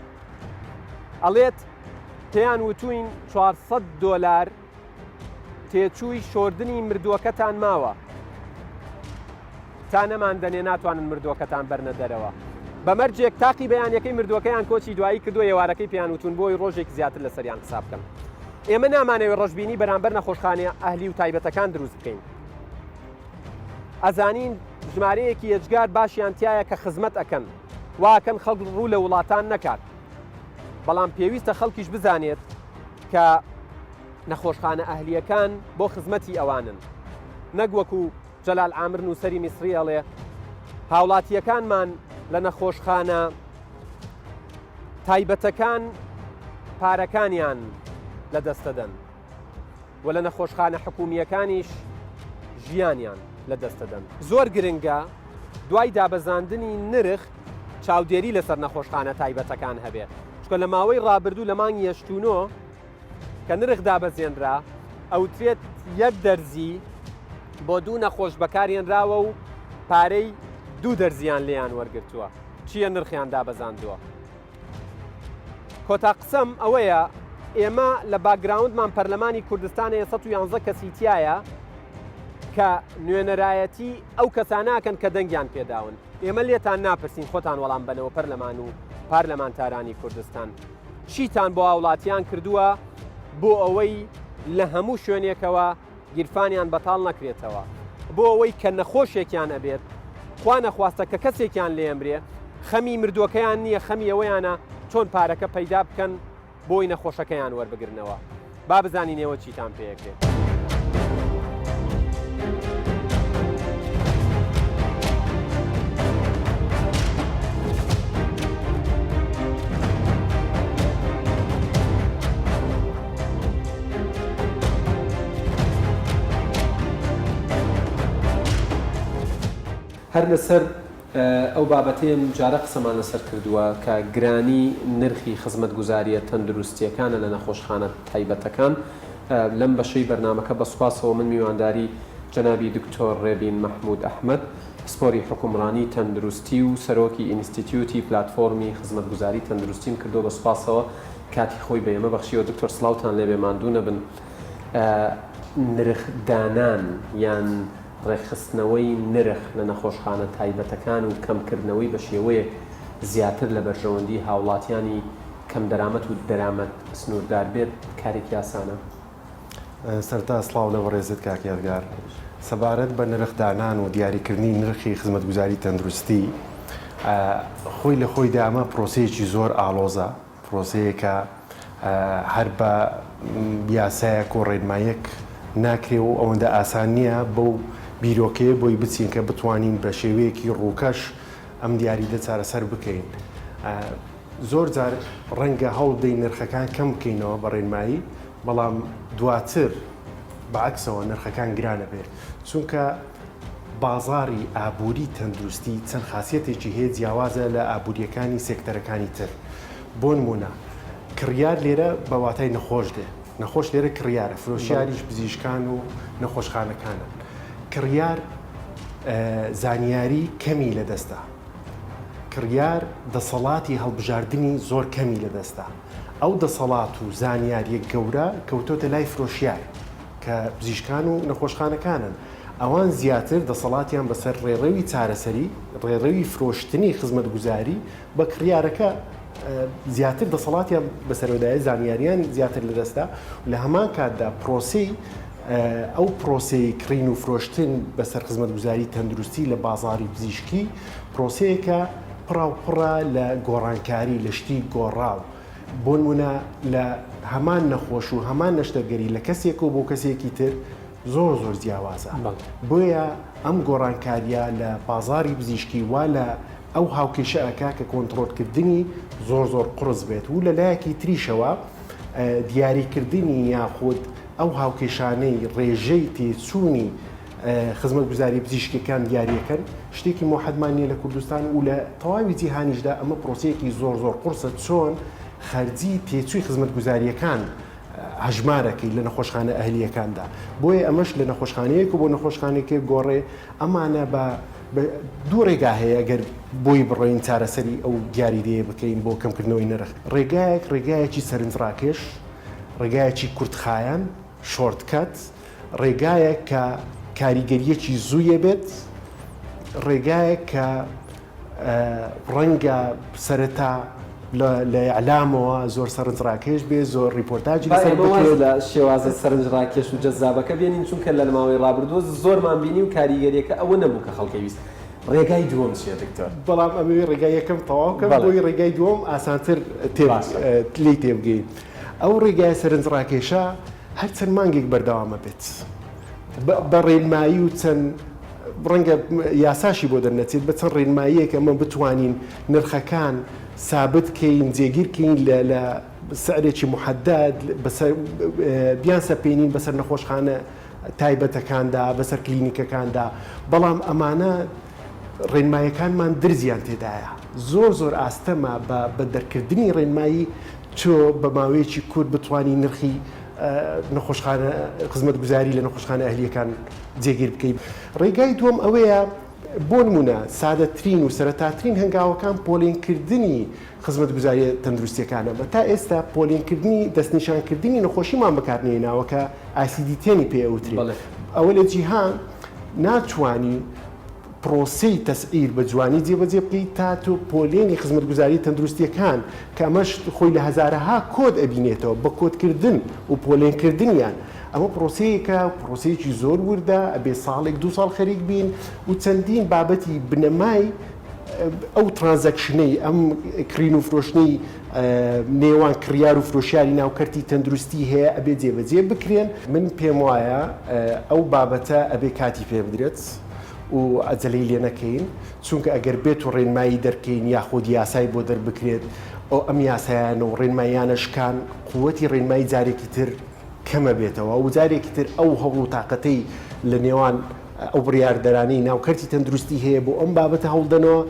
ئەڵێت پێیان وتوین 400 دلار تێچووی شۆردنی مردووەکەتان ماوە تا نەماندنێ ناتوانن مردووەکەتان بەرنە دەرەوە بەمەرجێک تاقی بەیانەکەی مردووەکەیان کۆچی دوایی کردووە ێوارەکەی پێیان وتون بۆی ڕۆژێک زیاتر لەسەریان حساب بکەن ئێمە نامانەوێت ڕۆژبینی بەرامبەر نەخۆشخانەیە ئەهلی و تایبەتەکان دروست بکەین ئەزانین ژمارەیەکی ئەجگار باشیان تایە کە خزمەت ئەکەن واکەن خەڵک ڕوو لە وڵاتان نەکات بەڵام پێویستە خەڵکیش بزانێت کە نەخۆشخانە ئەهلیەکان بۆ خزمەتی ئەوانن نەک وەکو جەلال عامر نووسەری میسری ئەڵێ هاوڵاتیەکانمان لە نەخۆشخانە تایبەتەکان پارەکانیان لە دەستەدەن و لە نەخۆشخانە حکومیەکانیش ژیانیان لە دەستەدەن زۆر گرنگە دوای دابەزاندنی نرخ چاودێری لەسەر نەخۆشخانە تایبەتەکان هەبێت چکە لە ماوەی ڕابردوو لە مانگی هەشتونۆ کە نرخ دابەزێنرا ئەوترێت 1 دەرزی بۆ 2 نەخۆش بەکارهێنراوە و پارەی 2 دەرزیان لێیان وەرگرتووە چییە نرخیان دابەزاندووە کۆتا قسەم ئەوەیە ئێمە لە باگراوندمان پەرلەمانی کوردستانە 111 کەسی تایە کە نوێنەرایەتی ئەو کەساناکەن کە دەنگیان پێداون ئێمە لێتان ناپرسین خۆتان وەڵام بنەوە پەرلەمان و پارلەمانتارانی کوردستان چیتان بۆ هاوڵاتیان کردووە بۆ ئەوەی لە هەموو شوێنێکەوە گیرفانیان بەتاڵ نەکرێتەوە بۆ ئەوەی کە نەخۆشێکیان ئەبێت خوا نەخواستە کە کەسێکیان لێمرێ خەمی مردووەکەیان نییە خەمی ئەوەیانە چۆن پارەکە پەیدا بکەن بۆی نەخۆشەکەیان وەربگرنەوە با بزانینەوە چیتان پێیەکرێت هەر لەسەر ئەو بابەتەیەم جارە قسەمان لەسەر کردووە کە گرانی نرخی خزمەتگوزاریە تەندروستیەکانە لە نەخۆشخانە تایبەتەکان لەم بەشەی بەرنامەکە بەسوپاسەوە من میوانداری جەنابی دکتۆر ڕێبین مەحموود ئەحمەد سپۆری حکومڕانی تەندروستی و سەرۆکی ئینستیتیوتی پلاتفۆرمی خزمەتگوزاری تەندروستیم کردو بەسوپاسەوە کاتی خۆی بە ئێمە بەخشیەوە دکتۆر سڵاوتان لێبێ ماندوو نەبن نرخدانان یان ڕێکخستنەوەی نرخ لە نەخۆشخانە تایبەتەکان و کەمکردنەوەی بە شێوەیە زیاتر لە بەرژەوەندی هاوڵاتیانی کەم دەرامەت و دەرامەت سنووردار بێت کارێکی ئاسانە. سەرتا سڵاو لە ڕێزت کاکیادگار سەبارەت بە نرخدانان و دیاریکردنی نرخی خزمەتگوزاری تەندروستی خۆی لە خۆی دامە پرۆسەیەکی زۆر ئاڵۆزە پرۆسەیەکە هەر بە یاسایەک و ڕێنمایەک ناکرێ و ئەوەندە ئاسان نییە بەو بیرۆکەیە بۆی بچین کە بتوانین بە شێوەیەکی ڕووکەش ئەم دیاریدە چارەسەر بکەین. زۆر جار ڕەنگە هەوڵ دەی نرخەکان کەم بکەینەوە بە ڕێنمایی بەڵام دواتر بەعکسەوە نرخەکان گرانە بێت چونکە بازاری ئابووری تەندروستی چەند خاصیەتێکی هەیە جیاوازە لە ئابوووریەکانی سێکتەرەکانی تر. بۆ نمونە کڕیار لێرە بە واتای نەخۆش دێ نەخۆش لێرە کڕیارە فرۆشیاریش پزیشکان و نەخۆشخانەکانن. کڕیار زانیاری کەمی لە دەستە کڕیار دەسەڵاتی هەڵبژاردننی زۆر کەمی لە دەستە ئەو دەسەڵات و زانیاریەک گەورە کەوتۆتە لای فرۆشیار کە پزیشکان و نەخۆشخانەکانن ئەوان زیاتر دەسەڵاتیان بەسەر ڕێڕەوی چارەسەری ڕێڕەوی فرۆشتنی خزمەتگوزاری بە کڕیارەکە زیاتر دەسەڵاتیان بەسەرۆدایە زانیاریان زیاتر لە دەستا و لە هەمان کاتدا پرۆسی ئەو پرۆسی کڕین و فرۆشتن بەسەر خزمەتگوزاری تەندروستی لە بازاری پزیشکی پرۆسەیەکە پڕاوپڕە لە گۆڕانکاری لە شتی گۆڕاو بۆ نمونە لە هەمان نەخۆش و هەمان نەشتەرگەری لە کەسێک و بۆ کەسێکی تر زۆر زۆر جیاوازە. بۆیە ئەم گۆڕانکاریە لە بازاری پزیشکی وا لە ئەو هاوکێشەکە کە کۆنتڕۆلکردنی زۆر زۆر قرس بێت و لە لایەکی تریشەوە دیاریکردنی یاخود ئەو هاوکێشانەی ڕێژەی تێچوونی خزمەتگوزاری پزیشکیەکان دیاریەکەن شتێکی مۆحەدمان نیە لە کوردستان و لە تەواوی جیهانیشدا ئەمە پرۆسەیەکی زۆر زۆر قورسە چۆن خەرجی تێچووی خزمەتگوزاریەکان هەژمارەکەی لە نەخۆشخانە ئەهلیەکاندا. بۆیە ئەمەش لە نەخۆشخانەیەک و بۆ نەخۆشخانێکی گۆڕێ ئەمانە بە دوو ڕێگا هەیە ئەگەر بۆی بڕۆین چارەسەری ئەو دیاریدەیە بکەین بۆ کەمکردنەوەی نرخ. ڕێگایەکی سەرنجڕاکێش ڕێگایەکی کورتخایەن شۆرتکەت ڕێگایە کە کاریگەریەکی زوویە بێت ڕێگایە کە ڕەنگە سەرەتا لە ئەعلامەوە زۆر سەرنجڕاکێش بێ زۆر ریپۆرتاجی لە شێوازە سەرنجڕاکێش و جەزابەکە بێنین چونکە لە ماوەی ڕابردووە زۆرمان بینی و کاریگەریەکە ئەوە نەبوو کە خەڵکی ویست. ڕێگای دووەم چیە دکتۆر؟ بەڵام ئەمەوێ ڕێگای یەکەم تەواوکەم بۆی ڕێگای دووەم ئاسانتر لی تێبگەین. ئەو ڕێگای سەرنجڕاکێشە هەر چەند مانگێک بەردەوامە بێت بە ڕێنمایی و چەند ڕەنگە یاساشی بۆ دەرنەچێت بە چەند ڕێنماییەک ئەمە بتوانین نرخەکان ثابت کەین جێگیرکەین لە سعرێکی محەدد بیان سەپێنین بەسەر نەخۆشخانە تایبەتەکاندا بەسەر کلینیکەکاندا بەڵام ئەمانە ڕێنمایەکانمان درزیان تێدایە زۆر زۆر ئاستەمە بە دەرکردنی ڕێنمایی چۆ بە ماوەیەکی کورت بتوانین نرخی نەخۆشخانە خزمەتگوزاری لە نەخۆشخانە ئەهلیەکان جێگیر بکەین. ڕێگای دووەم ئەوەیە بۆ نمونە سادەترین و سەرەتاترین هەنگاوەکان پۆلینکردنی خزمەتگوزاری تەندروستیەکانە بە تا ئێستا پۆلینکردنی دەستنیشانکردنی نەخۆشیمان بەکارنێناوە کە ئاسیدیتێنی پێوتری ئەوە لە جیهان ناتوانی پرۆسەی تەسعیر بە جوانی جێبەجێ بکەیت تا تۆ پۆلێنی خزمەتگوزاری تەندروستیەکان کە ئەمەش خۆی لە هەزارەها کۆد ئەبینێتەوە بە کۆدکردن و پۆلێنکردنیان ئەمە پرۆسەیەکە پرۆسەیەکی زۆر وردە ئەبێ ساڵێک دو ساڵ خەریک بین و چەندین بابەتی بنەمای ئەو ترانزەکشنەی ئەم کڕین و فرۆشتنی نێوان کڕیار و فرۆشیاری ناوکەرتی تەندروستی هەیە ئەبێ جێبەجێ بکرێن. من پێم وایە ئەو بابەتە ئەبێ کاتی پێ بدرێت و ئەجەلەی لێ نەکەین چونکە ئەگەر بێت و ڕێنمایی دەرکەین یاخود یاسای بۆ دەربکرێت ئەو ئەم یاسایانە و ڕێنماییانەشکان قووەتی ڕێنمایی جارێکی تر کەمە بێتەوە و جارێکی تر ئەو هەوڵ و تااقەتەی لە نێوان ئەو بڕیاردەرانی ناوکەرتی تەندروستی هەیە بۆ ئەم بابەتە هەوڵدەنەوە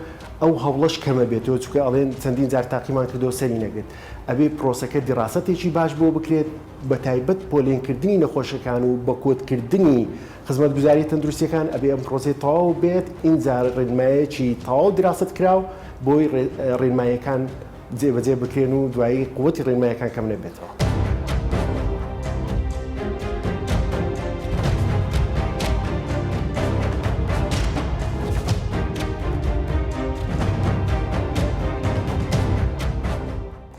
ئەو هەوڵەش کەمە بێتەوە چونکە ئەڵێن چەندین جار تاقیمان کردەوە سەری نەگرێت ئەبێ پرۆسەکە دیڕاستێکی باش بۆ بکرێت بە تایبەت پۆلێنکردنی نەخۆشەکان و بە کۆتکردنی خزمەتگوزاری تەندروستیەکان ئەبێ ئەم پرۆسەی تەواو بێت ئینجار ڕێنمایەکی تەواو دراست کراو بۆی ڕێنمایەکان جێبەجێ بکرێن و دوایی قووەتی ڕێنمایەکان کەم نەبێتەوە.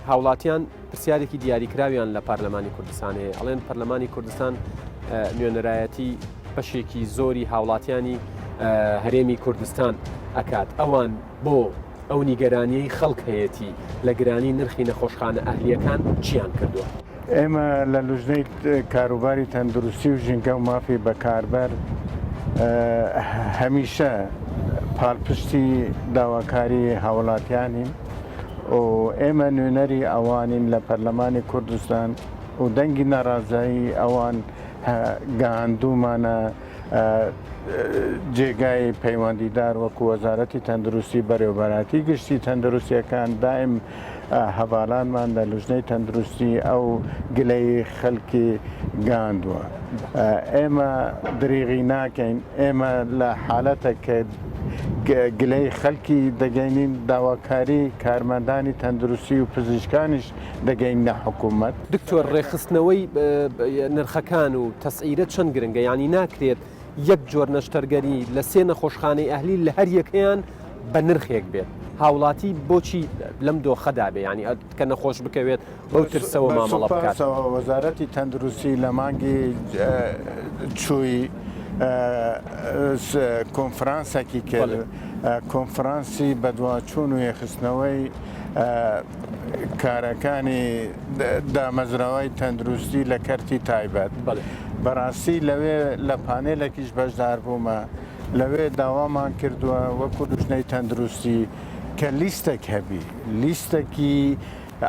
هاوڵاتیان پرسیارێکی دیاریکراویان لە پارلەمانی کوردستان هەیە ئەڵێن پەرلەمانی کوردستان نوێنەرایەتی بەشێکی زۆری هاوڵاتیانی هەرێمی کوردستان ئەکات ئەوان بۆ ئەو نیگەرانیەی خەڵک هەیەی لە گرانی نرخی نەخۆشخانە ئەهلیەکان چیان کردووە؟ ئێمە لە لوژنەی کاروباری تەندروستی و ژینگە و مافی بەکاربەر هەمیشە پاڵپشتی داواکاری هاوڵاتیانین و ئێمە نوێنەری ئەوانین لە پەرلەمانی کوردستان و دەنگی ناڕازایی ئەوان گەهاندوومانە جێگای پەیوەندیدار وەکو وەزارەتی تەندروستی بەڕێوەبەراتی گشتی تەندروستیەکان دائم هەواڵانمان لە لوژنەی تەندروستی ئەو گلەی خەڵکی گاندووە. ئێمە دریغی ناکەین ئێمە لە حالەتەکە گلەی خەڵکی دەگەینین داواکاری کارمەندانی تەندروستی و پزیشکانیش دەگەین نە حکوومەت. دکتۆر ڕێخستنەوەی نرخەکان و تەسعیرە چەند گرنگە ینی ناکرێت یەک جۆر نەشتەرگەری لە سێ نەخۆشخانەی ئەهلی لە هەر یەکەیان بە نرخێک بێت هاوڵاتی بۆچی لەم دۆخەدا بێ ینی کە نەخۆش بکەوێت بەو ترسەوە مامەڵە بکات. وەزارەتی تەندروستی لە مانگی چووی کۆنفرانسێکی کرد کۆنفرانسی بەدواچوون و یەخستنەوەی کارەکانی دامەزراوەی تەندروستی لە کەرتی تایبەت بەڕاستی لەوێ لە پانێلێکیش بەشدار بوومە لەوێ داوامان کردووە وەکو لوژنەی تەندروستی کە لیستێک هەبی لیستێکی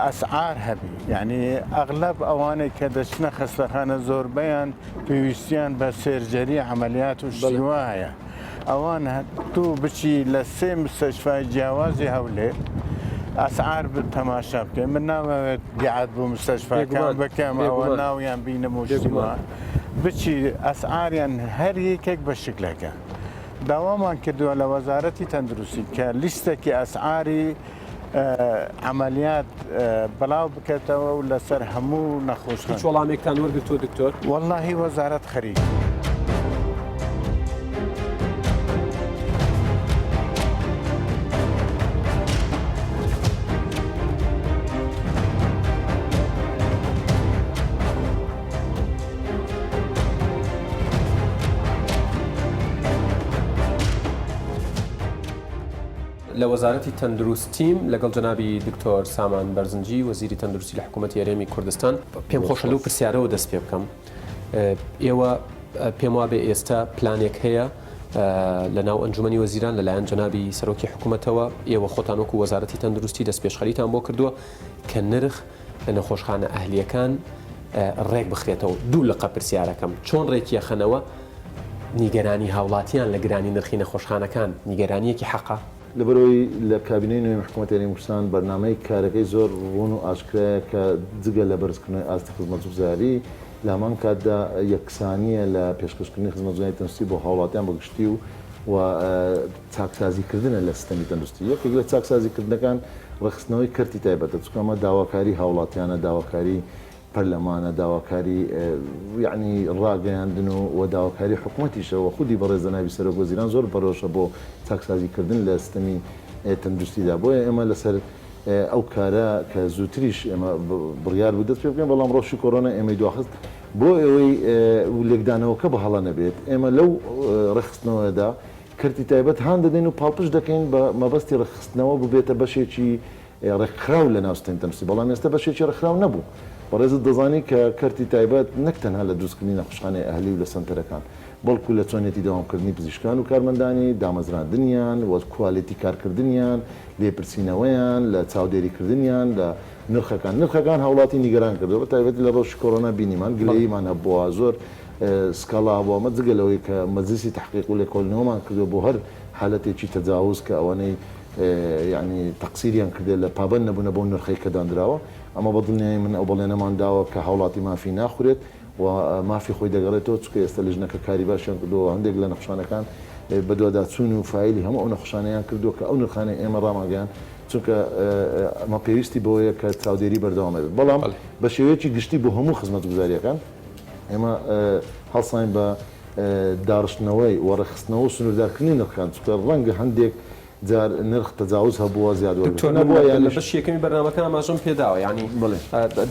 ئەسعار هەبی یعنی ئەغلب ئەوانەی کە دەچنە خەستەخانە زۆربەیان پێویستیان بە سێرجەری عملیات و شتیوایە ئەوان هەتوو بچی لە سێ مستەشفای جیاوازی هەولێر ئەسعار تەماشا بکەین من نامەوێت دیعات بوو مستەشفاکان بکەم ئەوە ناویان بینم و شتیوا بچی ئەسعاریان هەر یەکێک بە شکلەکە داوامان کردووە لە وەزارەتی تەندروستی کە لیستێکی ئەسعاری عملیات بەڵاو بکەتەوە و لەسەر هەموو نەخۆشخانە. هیچ وەڵامێکتان وەرگرتووە دکتۆر؟ وەڵڵاهی وەزارەت خەریک. لە وەزارەتی تەندروستیم لەگەڵ جەنابی دکتۆر سامان بەرزنجی وەزیری تەندروستی لە حکوومەتی هەرێمی کوردستان پێم خۆشە لەو پرسیارەوە دەست پێ بکەم. ئێوە پێم وابێ ئێستا پلانێک هەیە لە ناو ئەنجومەنی وەزیران لەلایەن جەنابی سەرۆکی حکوومەتەوە ئێوە خۆتان وەکو وەزارەتی تەندروستی دەست پێشخەریتان بۆ کردووە کە نرخ لە نەخۆشخانە ئەهلیەکان ڕێک بخرێتەوە. دوو لە پرسیارەکەم چۆن ڕێکیە خەنەوە نیگەرانی هاوڵاتیان لە گرانی نرخی نەخۆشخانەکان نیگەرانیەکی حەقا لەبەرەوەی لە کابینەی نوێی حکوومەتی هەرێمی کوردستان بەرنامەی کارەکەی زۆر ڕوون و ئاشکرایە کە جگە لە بەرزکردنەوەی ئاستی خزمەتگوزاری لە هەمان کاتدا یەکسانیە لە پێشکەشکردنی خزمەتگوزاری تەندروستی بۆ هاوڵاتیان بەگشتی و چاکسازیکردنە لە سیستەمی تەندروستی. یەکێک لە چاکسازیکردنەکان ڕێخستنەوەی کەرتی تایبەتە چونکە ئەمە داواکاری هاوڵاتیانە داواکاری پەرلەمانە داواکاری یعنی ڕاگەیاندن و داواکاری حکوومەتیشەوە خودی بەڕێز جەنابی سەرۆک وەزیران زۆر بەرۆشە بۆ چاکسازیکردن لە سیستەمی تەندروستیدا بۆیە ئێمە لەسەر ئەو کارە کە زووتریش ئێمە بڕیار بوو دەست پێ بکەین بەڵام ڕۆژی کۆرۆنا ئێمەی دواخست بۆ ئێوەی لێکدانەوەکە بە هەڵە نەبێت ئێمە لەو ڕێخستنەوەدا کەرتی تایبەت هاان دەدەین و پاڵپش دەکەین بە مەبەستی ڕێخستنەوە ببێتە بەشێکی ڕێکخراو لە ناو سیستەمی تەندروستی بەڵام ئێستا بەشێکی ڕێکخراو نەبوو. بەڕێزت دەزانی کە کەرتی تایبەت نەک تەنها لە دروستکردنی نەخۆشخانەی ئەهلی و لە سنتەرەکان بەڵکو لە چۆنێتی داوامکردنی پزیشکان و کارمەندانی دامەزراندنیان وە کوالێتی کارکردنیان لێپرسینەوەیان لە چاودێریکردنیان لە نرخەکان هاوڵاتی نیگەران کردەوە بە تایبەتی لە ڕۆژ کۆرۆنا بینیمان گلەیمان هەبووە زۆر سکاڵا بووە مە جگەلەوەی کە مەجلیسی تحقیق و لێکۆڵینەوەمان کردو بۆ هەر حالەتێکی تەجاوز کە ئەوانەی یعنی تەقسیریان کردێت لە پابەند نەبوونە بۆ نرخەی کە دانراوە ئەمە بەدڵنیایی من ئەو بەڵێنەمان داوە کە هاوڵاتی مافی ناخورێت و مافی خۆی دەگەڕێتەوە چکە ئێستا لەژنەکە کاری باشیان کردەوە هەندێک لە نەخشانەکان بە دوواداچوون و فایلی هەموو ئەو نەخشانەیان کردووە کە ئەو نرخانەی ئێمە ڕاماگەیان چونکە ئەمە پێویستی بۆیە کە چاودێری بەردەوامێت بەڵام بە شێوەیەکی گشتی بۆ هەموو خزمەتگوزاریەکان ئێمە هەڵساین بە داڕشتنەوەی وەڕەخستنەوە و سنووردارکردنی نرخان چونکە ڕەنگە هەندێک جار نرخ تەجاوز هەبووە زیادوە لە بەش یەکەمی بەرنامەکان ئاماژەم پێداوە ینی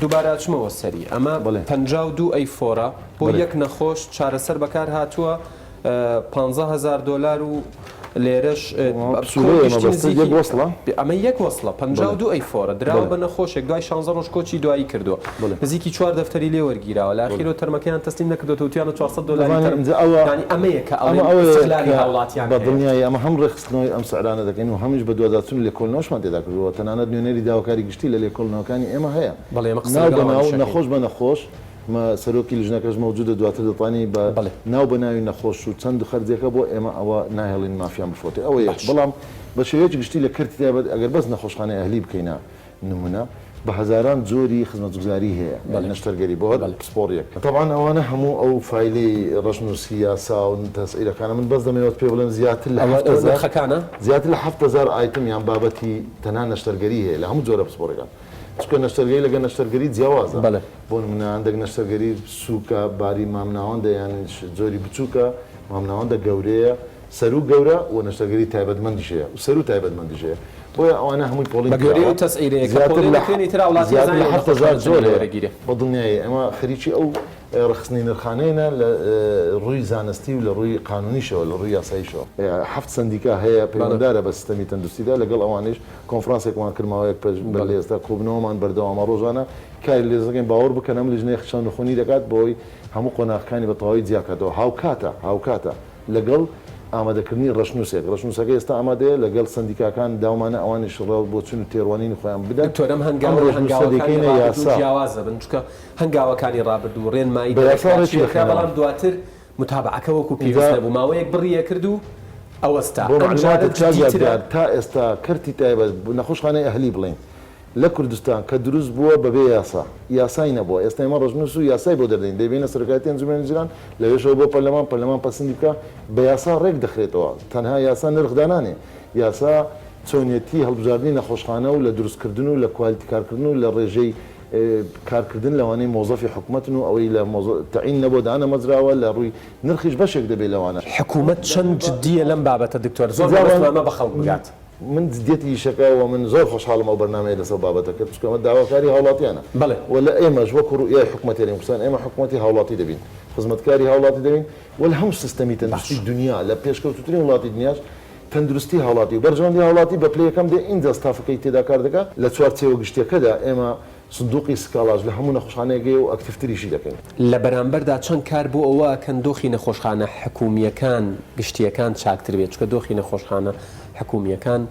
دووبارە چمەوە سەری ئەمە 52 ئەی فۆرە بۆ یەک نەخۆش چارەسەر بەکار هاتووە 15,000 دلار و لێرەش ئەمە یەک وەسڵە 52 ئەی فۆرە دراوە بە نەخۆشێک دوای 16 ڕۆژ کۆچی دوایی کردووە نزیکی 4 دەفتەری لێ وەرگیراوە لە ئاخیرەوە تەرمەکەیان تەسلیم نەکردوەوە وتیانە 400 دلار ئەمەیەکە هاوڵاتیان بە دڵنیایی ئەمە هەم ڕێخستنەوەی ئەم سەعرانە دەکەین و هەمیش بە دوواداچوون لێکۆڵنەوەشمان تێدا کردووە تەنانەت نوێنەری داواکاری گشتی لە لێکۆڵنەوەکانی ئێمە هەیە نەخۆش بە نەخۆش سەرۆکی لژنەکەش مەوجودە دواتر دەتوانی بە ناو بە ناوی نەخۆش و چەند خەرجێکە بۆ ئێمە ئەوە ناهێڵین مافیان بفۆتێ ئەوە یەک بەڵام بە شێوەیەکی گشتی لە کردی تایبەت ئەگەر بەس نەخۆشخانەی ئەهلی بکەینە نمونە بە هەزاران جۆری خزمەتگوزاری هەیە نەشتەرگەری بۆ پسپۆڕیەک طبعاً ئەوانە هەموو ئەو فایلی ڕەشنووسی یاسا و تەسعیرەکانە من بەس دەمەوێت پێ بڵێم زیاتر لە 7,000 ئایتم یان بابەتی تەنها نەشتەرگەری هەیە لە هەموو جۆرە پسپۆڕەکان چکە نەشتەرگەری لەگە نەشتەرگەری جیاوازە بۆ نمونە هەندێک نەشتەرگەری سووکە باری مامناوەندە یان جۆری بچووکە مامناوەندە گەورەیە سەر و گەورە و نەشتەرگەری تایبەتمەندیشەیە و سەر و تایبەتمەندیشەیە بۆیە ئەوانە هەمووی پۆڵی بە دڵنیایی ئەمە خەریکی ئەو ڕخستنی نرخانەیە لە ڕووی زانستی و لە ڕووی قانونیشەوە لە ڕووی یاساییشەوە 7 سندیکا هەیە پەیوەنددارە بە سیستەمی تەندروستیدا لەگەڵ ئەوانش کۆنفرانسێکمان کردماوەیەک بە ئێستا کوبنەوەمان بەردەوامە ڕۆژانە کاری لێزەکەین باوەڕ بکەن ئەم لیژنەیە خشان نخۆنی دەکات بۆی هەموو قۆناغەکانی بە تەواوی جیاکاتەوە هاوکاتە لەگەڵ ئامادەکردنی ڕەشنووسەکە ئێستا ئامادەیە لەگەڵ سندیکاکان داوامانە ئەوانیش ڕاو بۆ چون و تێڕوانینی خۆیان بدەن تۆرەم هەنگاوەکانی جیاوازە بن چکە هەنگاوەکانی ڕابرد و ڕێنمایی بەڵام دواتر متابعەکە وەکو پێویست نەبوو ماوەیەک بڕیە کرد و ئەوەستا تا ئێستا کەرتی تایبەت نەخۆشخانەی ئەهلی بڵین لە کوردستان کە دروست بووە بەبێ یاسای نەبووە ئێستا ئێمە ڕژنووس و یاسای بۆ دەردەین دەبێنە سەرکاتی ئەنجومەنی جیران لەوێشەوە بۆ پەرلەمان پەسەندی بکە بە یاسا ڕێک دەخرێتەوە تەنها یاسا نرخدانانێ یاسا چۆنیەتی هەڵبژاردننی نەخۆشخانە و لە دروستکردن و لە کوالیتی کارکردن و لە ڕێژەی کارکردن لەوانەی مۆزەفی حکوومەتن و ئەوەی لە تەعین نەبوو دانە مەزراوە لە ڕووی نرخیش بەشێک دەبێت لەوانە حکوومەت چەند جددیە لەم بابەتە دکتۆر زۆر بە خەڵک بگات من جديتي شكاوى ومن زور خوشحال ما برنامج لسه بابتك كما دعوة كاري هولاتي أنا ولا إيماج وكو رؤية حكومتي الإنسان إيما حكومتي هولاتي دبين خدمة كاري هولاتي دبين والهم سيستمي تندرستي الدنيا لا بيشكو تطرين هولاتي الدنياش تندرستي هولاتي وبرجان دي هولاتي ببلي كم دي إنجا ستافكي تدا كاردكا لا توارتي وقشتي كذا إيما صندوقی سکالاژ لە هەموو نەخۆشخانەیەگەی و ئەکتیفتریشی دەکەین لە بەرامبەردا چەند کار بوو ئەوە کەن دۆخی نەخۆشخانە حکومیەکان گشتیەکان چاکتر بێت چکە دۆخی نەخۆشخانە حکومیەکان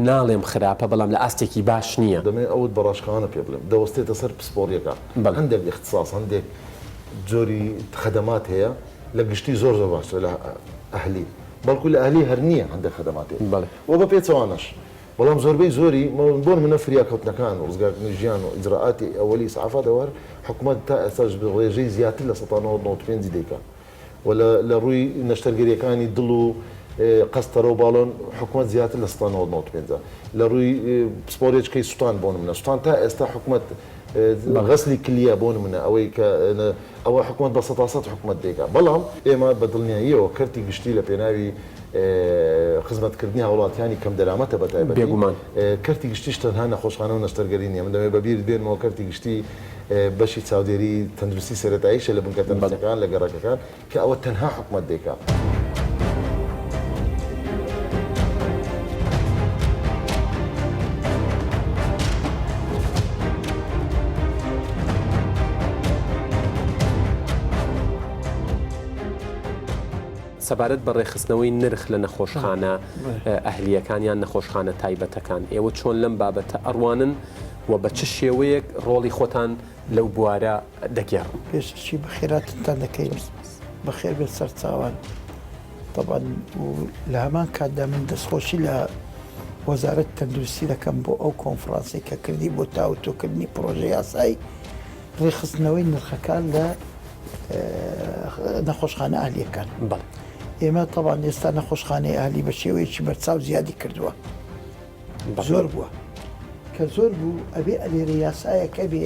ناڵێم خراپە بەڵام لە ئاستێکی باش نییە دەمێ ئەوت بەڕاشکانە پێ بڵێم دەوەستێتە سەر پسپۆریەکە هەندێک اختصاص هەندێک جۆری خدمات هەیە لە گشتی زۆر باشتر لە ئەهلی بەڵکو لە ئەهلی هەر نییە هەندێک خدمات وە بە پێچەوانش بەڵام زۆربەی زۆری بۆن منە فریاکەوتنەکان و ڕزگارکردنی ژیان و ئیجراعاتی ئەوەلی سعفا دەوەر حکوومەت تا ئێستاش ڕێژەی زیاتر لە 95 دەیکا و لە ڕووی نەشتەرگەریەکانی دڵ و قەستەرە و باڵۆن حکوومەت زیاتر لە 95 لە ڕووی پسپۆرێچکەی سوستان بۆ منە سوستان تا ئێستا حکوومەت غەسلی کلیە بۆ منە ئەوەی کە ئەوە حکوومەت بە 100% حکوومەت دەیکا بەڵام ئێمە بە دڵنیاییەوە کەرتی گشتی لە پێناوی خزمەتکردنی هاوڵاتیانی کەم دەرامەتە بە تایبەتی کەرتی گشتیش تەنها نەخۆشخانە و نەشتەرگەری نیە من دەمێ بەبیر بێنمەوە کەرتی گشتی بەشی چاودێری تەندروستی سەرەتاییشە لە بنکە تەندروستەکان لە گەڕەکەکان کە ئەوە تەنها حکوومەت دەیکا سەبارەت بە ڕێخستنەوەی نرخ لە نەخۆشخانە ئەهلیەکان یان نەخۆشخانە تایبەتەکان ئێوە چۆن لەم بابەتە ئەڕوانن و بە چ شێوەیەک ڕۆڵی خۆتان لەو بوارە دەگێڕن. پێشی بەخێراتتان دەکەین بەخێر بێت سەرچاوان طبعا لە هەمان کاتدا من دەستخۆشی لە وەزارەت تەندروستی دەکەم بۆ ئەو کۆنفرانسی کە کردی بۆ تاوتۆکردنی پرۆژه یاسایی ڕێخستنەوەی نرخەکان لە نەخۆشخانە ئاهلیەکان. ئێمە طبعا ئێستا نەخۆشخانەی ئاهلی بە شێوەیەکی بەرچاو زیادی کردووە، زۆر بووە کە زۆر بوو ئەبێ ئەلێرە یاسایەکە بێ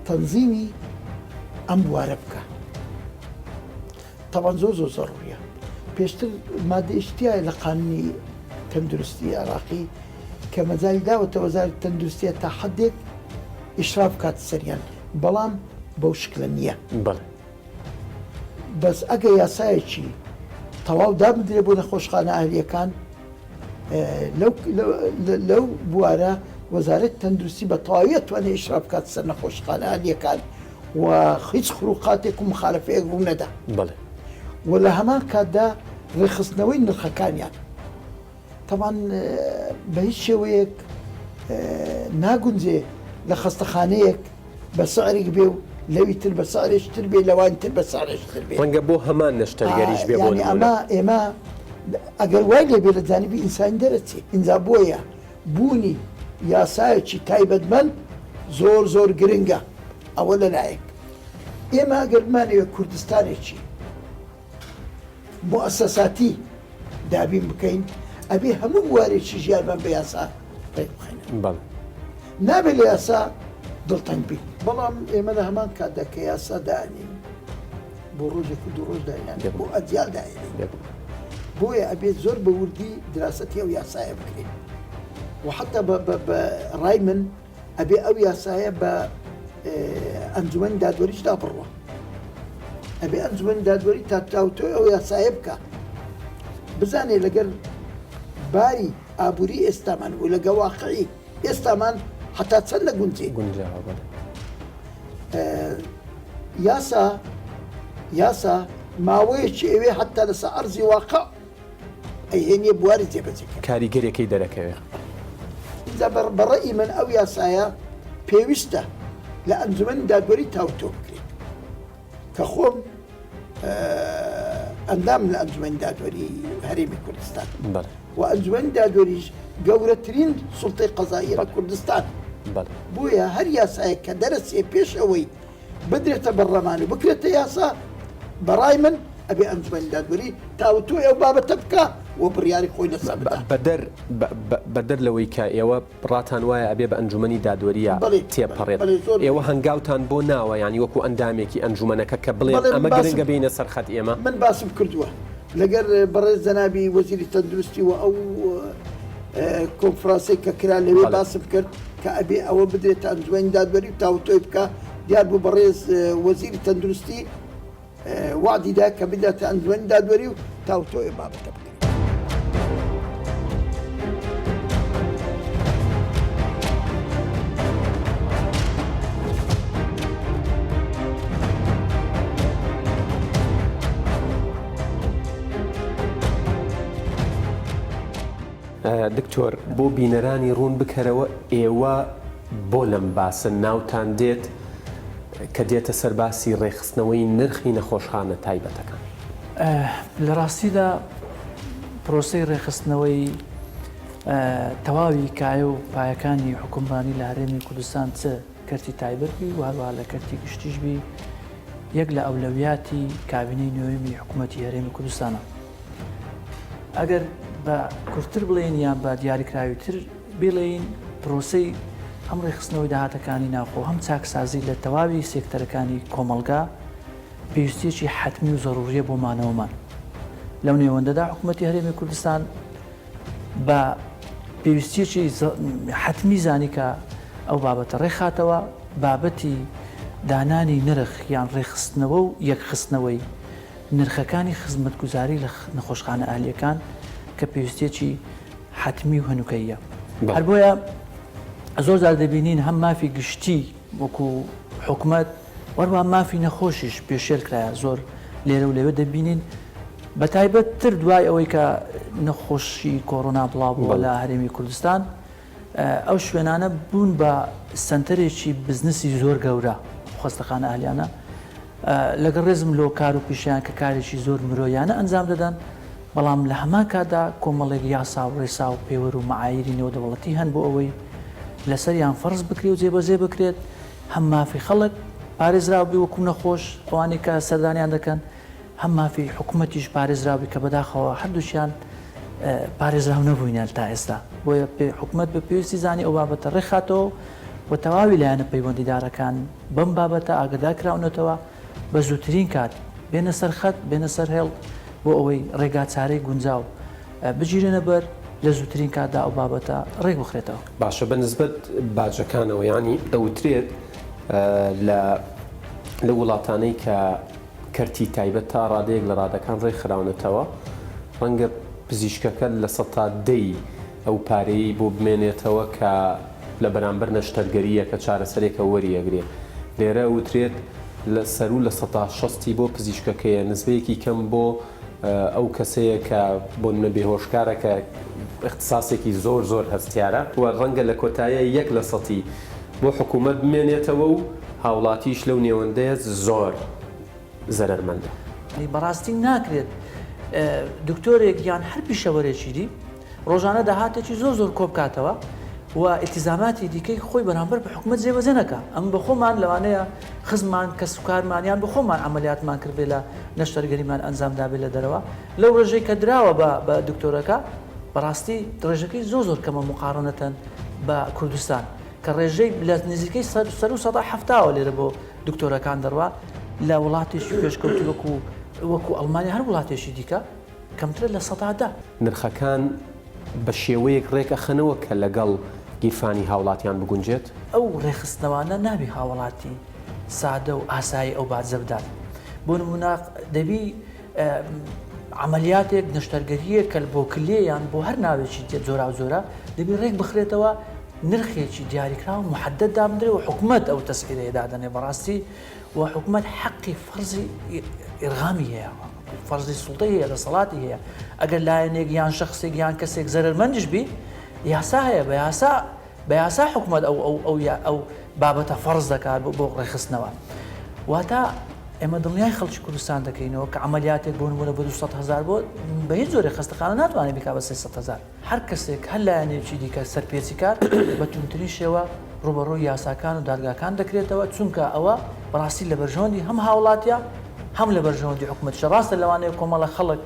تەنزیمی ئەم بوارە بکە. طبعا زۆر ضروریە. پێشتر مادەیشتیایە لە قانونی تەندروستی عراقی کە مەجای داوەتە وەزارەتی تەندروستیە تا حدێک ئیشراف کات سەریان، بەڵام بەو شکلە نییە. بەس ئەگە یاسایەکی تەواو دابدرێ بۆ نەخۆشخانە ئاهلیەکان لەو بوارە وەزارەت تەندروستی بە تەواوی توانێت ئیشراف کات سەر نەخۆشخانە ئاهلیەکان و هیچ خروقاتێک و مخالفەیەک ڕوو نەدا. و لە هەمان کاتدا ڕێخستنەوەی نرخەکانیان طبعا بە هیچ شێوەیەک ناگونجێ لە خەستەخانەیەک بە سعرێک بێ و لەوی تر بە سعرێشتر بێ لەوان تر بە سعرێشتر بێ. ڕەنگە بۆ هەمان نەشتەرگەریش بێ بۆ ئێمە ئەگەر وای لێبێ لە جانبی ئینسانی دەرەچێ ئینجا بۆیە بوونی یاسایەکی تایبەتمەند زۆر زۆر گرنگە. ئەوە لەلایەک ئێمە ئەگەر بمانەوێ کوردستانێکی مؤسساتی دابین بکەین ئەبێ هەموو بوارێکی ژیانمان بە یاسا پێبخێنن، نابێت لە یاسا دڵتەنگ بین. بەڵام ئێمە لە هەمان کاتدا کە یاسا دانین بۆ ڕۆژێک و دوو ڕۆژ داینان بۆ ئەجیال داینین، بۆیە ئەبێت زۆر بە وردی دراسەتی ئەو یاسایە بکرێن و حتا بە ڕای من ئەبێ ئەو یاسایە بە ئەنجومەنی دادوەریش دابڕوە، ئەبێ ئەنجومەنی دادوەری تا تاوتۆی ئەو یاسایە بکە بزانێ لەگەر باری ئابووری ئێستامان و لەگە واقعی ئێستامان حتا چەندە گونجێ یاسا ماوەیەکی ئەوێ حتا لەسەر ئەرزی واقع ئەیهێنیە بواری جێبەجێکە کاریگەرێکی دەرەکەوێت. اینجا بەڕێی من ئەو یاسایە پێویستە لە ئەنجومەنی دادوەری تاوتۆ بکرێت کە خۆم ئەندام لە ئەنجومەنی دادوەری هەرێمی کوردستان و ئەنجومەنی دادوەریش گەورەترین سوڵتەی قەزاییە لە کوردستان. بۆیە هەر یاسایە کە دەرەچێ پێش ئەوەی بدرێتە بەڕەمان و بکرێتە یاسا بەڕای من ئەبێ ئەنجومەنی دادوەری تاوتۆی ئەو بابەتە بکە و بڕیاری خۆی لەسەر بدا. بەدەر لەوەی کە ئێوە ڕاتان وایە ئەبێ بە ئەنجومەنی دادوەریە تێپەڕێت، ئێوە هەنگاوتان بۆ ناوە ینی وەکو ئەندامێکی ئەنجومەنەکە کە بڵێ ئەمە گرنگە بینە سەرخەت ئێمە. من باسم کردووە لەگەر بەڕێز جەنابی وەزیری تەندروستی و ئەو کۆنفرانسەی کە کرا لەوێ باسم کرد کە ئەبێ ئەوە بدرێت ئەنجومەنی دادوەری و تاوتۆی بکە. دیار بوو بەڕێز وەزیری تەندروستی وعدیدا کە بداتە ئەنجومەنی دادوەری و تاوتۆی بابەتە بکە. دکتۆر بۆ بینەرانی ڕوون بکەرەوە ئێوە بۆ لەم باسن ناوتان دێت کە دێتە سەرباسی ڕێخستنەوەی نرخی نەخۆشخانە تایبەتەکان. لە ڕاستیدا پرۆسەی ڕێخستنەوەی تەواوی کایە و پایەکانی حکومڕانی لە هەرێمی کوردستان چ کەرتی تایبەتی و هەروە لە کەرتی گشتیش بی یەک لە ئەولەویاتی کابینەی نوێمی حکوومەتی هەرێمی کوردستانە. ئەگەر بە کورتتر بڵێن یان بە دیاریکراویتر بڵێن پرۆسەی هەم ڕێخستنەوەی داهاتەکانی ناوخۆ هەم چاکسازی لە تەواوی سێکتەرەکانی کۆمەلگا پێویستیەکی حتمی و زەڕوریە بۆ مانەوەمان. لەو نێوەندەدا حکوومەتی هەرێمی کوردستان بە پێویستیەکی حتمی زانی کە ئەو بابەتە ڕێخاتەوە بابەتی دانانی نرخ یان ڕێخستنەوە و یەکخستنەوەی نرخەکانی خزمەتگوزاری لە نەخۆشخانە ئاهلیەکان کە پێویستیەکی حتمی و هەنووکەیە. هەر بۆیە زۆر جار دەبینین هەم مافی گشتی وەکو حکوومەت وەروە مافی نەخۆشیش پێشێل کرایە. زۆر لێرە و لەوێ دەبینین بە تایبەت تر دوای ئەوەی کە نەخۆشی کۆڕۆنا بڵاو بووە لە هەرێمی کوردستان ئەو شوێنانە بوون بە سنتەرێکی بزنسی زۆر گەورە خۆستەخانە ئالیانە لەگەڵ ڕێزم لۆ کار و پیشیان کە کارێکی زۆر مرۆیانە ئەنجام دەدەن بەڵام لە هەمان کادا کۆمەڵێک یاسا و ڕێسا و پێوەر و معایری نێودەوڵەتی هەن بۆ ئەوەی لەسەریان فەرز بکرێت و جێبەجێ بکرێت هەم مافی خەڵک پارێزراوبی وەکو نەخۆش ئەوانەی کە سەردانیان دەکەن هەم مافی حکوومەتیش پارێزراوی کە بەداخەوە هەردووشیان پارێزراو نەبووینە تا ئێستا بۆیە حکوومەت بە پێویستی زانی ئەو بابەتە ڕێخاتەوە و تەواوی لایەنە پەیوەندیدارەکان بەم بابەتە ئاگدار کراونەتەوە بە زووترین کات بێنە سەر خەت بێنە سەر هێڵ بۆ ئەوەی ڕێگا چارەی گونجاو بگیرێنە بەر لە زووترین کاتدا ئەو بابەتە ڕێک بخرێتەوە. باشە بەنسبەت باجەکانەوە ینی دەوترێت لە وڵاتانەی کە کەرتی تایبەت تا ڕادەیەک لە ڕادەکان ڕێک خراونەتەوە ڕەنگە پزیشکەکە لە سەتا دەی ئەو پارەی بۆ بمێنێتەوە کە لە بەرامبەر نەشتەرگەریە کە چارەسەرێکە وەریەگرێت لێرە وترێت لە سەرو لە 16 بۆ پزیشکەکەیە نسبەیەکی کەم بۆ ئەو کەسەیە کە بۆ منە بێهۆشکارە کە اختصاسێکی زۆر زۆر هەستیارە و ڕەنگە لە کۆتایە 1 لە 100 بۆ حکوومەت بمێنێتەوە و هاوڵاتیش لەو نێوەندەیە زۆر زەرمەندە. بەڕاستی ناکرێت دکتۆرێک یان هەر پیشەوەرێکی دی ڕۆژانە داهاتێکی زۆر زۆر کۆبکاتەوە و ئتیزاماتی دیکەی خۆی بەرامبەر بە حکوومەت جێبەجێ نەکە ئەم بە خۆمان لەوانەیە خزمان کە سوکارمانیان بە خۆمان ئەمەلیاتمان کردێ لە نەشتەرگەریمان ئەنجامدابێت لە دەرەوە لەو ڕێژەی کە دراوە بە دکتۆرەکە بەڕاستی ڕێژەکەی زۆر زۆر کەمە مقارنەتەن بە کوردستان کە ڕێژەی لە نزیکەی 170 لێرە بۆ دکتۆرەکان دەڕوا لە وڵاتێکی پێشکەوتی وەکو ئەڵمانی هەر وڵاتێکی دیکە کەمترە لە 100دا نرخەکان بە شێوەیەک ڕێکەخەنەوە کە لەگەڵ گیرفانی هاوڵاتیان بگونجێت ئەو ڕێخستنەوانە نابی هاوڵاتی سادە و ئاسایی ئەو بازە بدات بۆ نمونە دەبی عملیاتێک نەشتەرگەریە کە بۆ کلێیان بۆ هەر ناوێکی زۆرا و زۆرە دەبی ڕێک بخرێتەوە نرخێکی دیاریکرا و محدد دامدرێ و حکوومەت ئەو تەسعیرەیە دادەنێ بەڕاستی و حکوومەت حەقی فەرزی ئێرغامی هەیە فەرزی سوڵتەی هەیە دەسەڵاتی هەیە ئەگەر لایەنێک یان شخصێک یان کەسێک زەرمەندیش بی یاسا هەیە بە یاسا حکوومەت ئەو بابەتە فەرز دەکات بۆ ڕێخستنەوە واتە ئێمە دڵنیای خەڵکی کوردستان دەکەینەوە کە عملیاتێک بۆ نمونە بە 200,000 بۆ بە هیچ زۆری خستەخانە ناتوانێت بیکا بە 300,000 هەر کەسێک هەر لایەنێکی دیکە سەرپێچی کار بە تونترین شێوە ڕوبەڕووی یاساکان و دادگاکان دەکرێتەوە چونکە ئەوە بەڕاستی لە بەرژەوەندی هەم هاوڵاتیە هەم لە بەرژەوەندی حکوومەتیش ڕاستە لەوانەیە کۆمەڵە خەڵک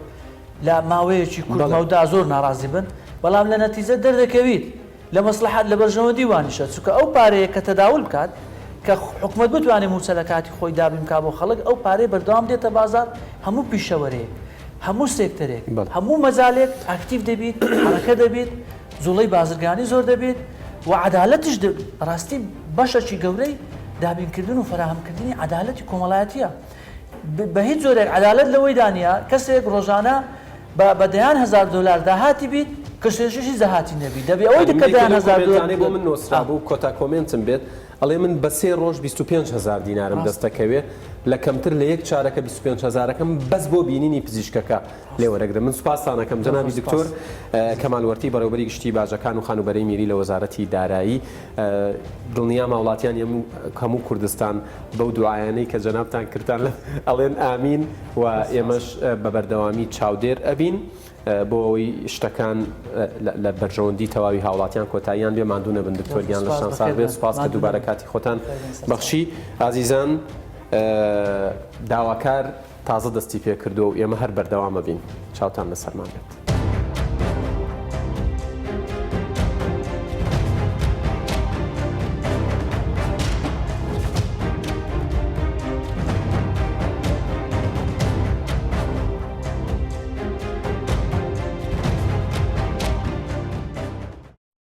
لە ماوەیەکی کورتمەودا زۆر ناڕازی بن بەڵام لە نەتیجە دەردەکەویت لە مەسلحات لە بەرژەوەندی وانیشە چونکە ئەو پارەیە کە تەداول بکات کە حکوومەت بتوانێت موچە لە کاتی خۆی دابین کا بۆ خەڵک ئەو پارەی بەردەوام دێتە بازار هەموو پیشەوەرەیە هەموو سێکتەرێک هەموو مەزالێک ئاکتیو دەبیت حرەکە دەبیت زوڵەی بازرگانی زۆر دەبێت و عەدالەتیش ڕاستی بەشەکی گەورەی دابینکردن و فراهەمکردنی عەدالەتی کۆمەڵایەتیە بە هیچ زۆرێک عەدالەت لەوەی دانیە کەسێک ڕۆژانە بە دەیان $1000 داهاتی بیت کەسێکیشی زەهاتی نەبی دەبێ ئەوەی دکە $1000 بۆ من نۆسرا بوو کۆتا کۆمنتم بێت ئەڵێ من بە 3 ڕۆژ 25,000 دینارم دەستەکەوێت لە کەمتر لە 1 چارەکە 25,000ەکەم بەس بۆ بینینی پزیشکەکە لێوەرەگرم من سوپاسانەکەم جەنابی دکتۆر کەمالوەرتی بەڕێوەبەری گشتی باجەکان و خانوبەرەی میری لە وەزارەتی دارایی دڵنیا ماوڵاتیان هەموو کوردستان بەو دوعایانەی کە جەنابتان کردان ئەڵێن ئامین و ئێمەش بە بەردەوامی چاودێر ئەبین بۆ ئەوەی شتەکان لە بەرژەوەندی تەواوی هاوڵاتیان کۆتاییان بێ ماندوو نەبن دکتۆریان لە شانسار بێت سوپاس کە دووبارە کاتی خۆتان بەخشی ئازیزان داواکار تازە دەستی پێ کردو و ئێمە هەر بەردەوامە بین چاوتان لەسەرمان بێت.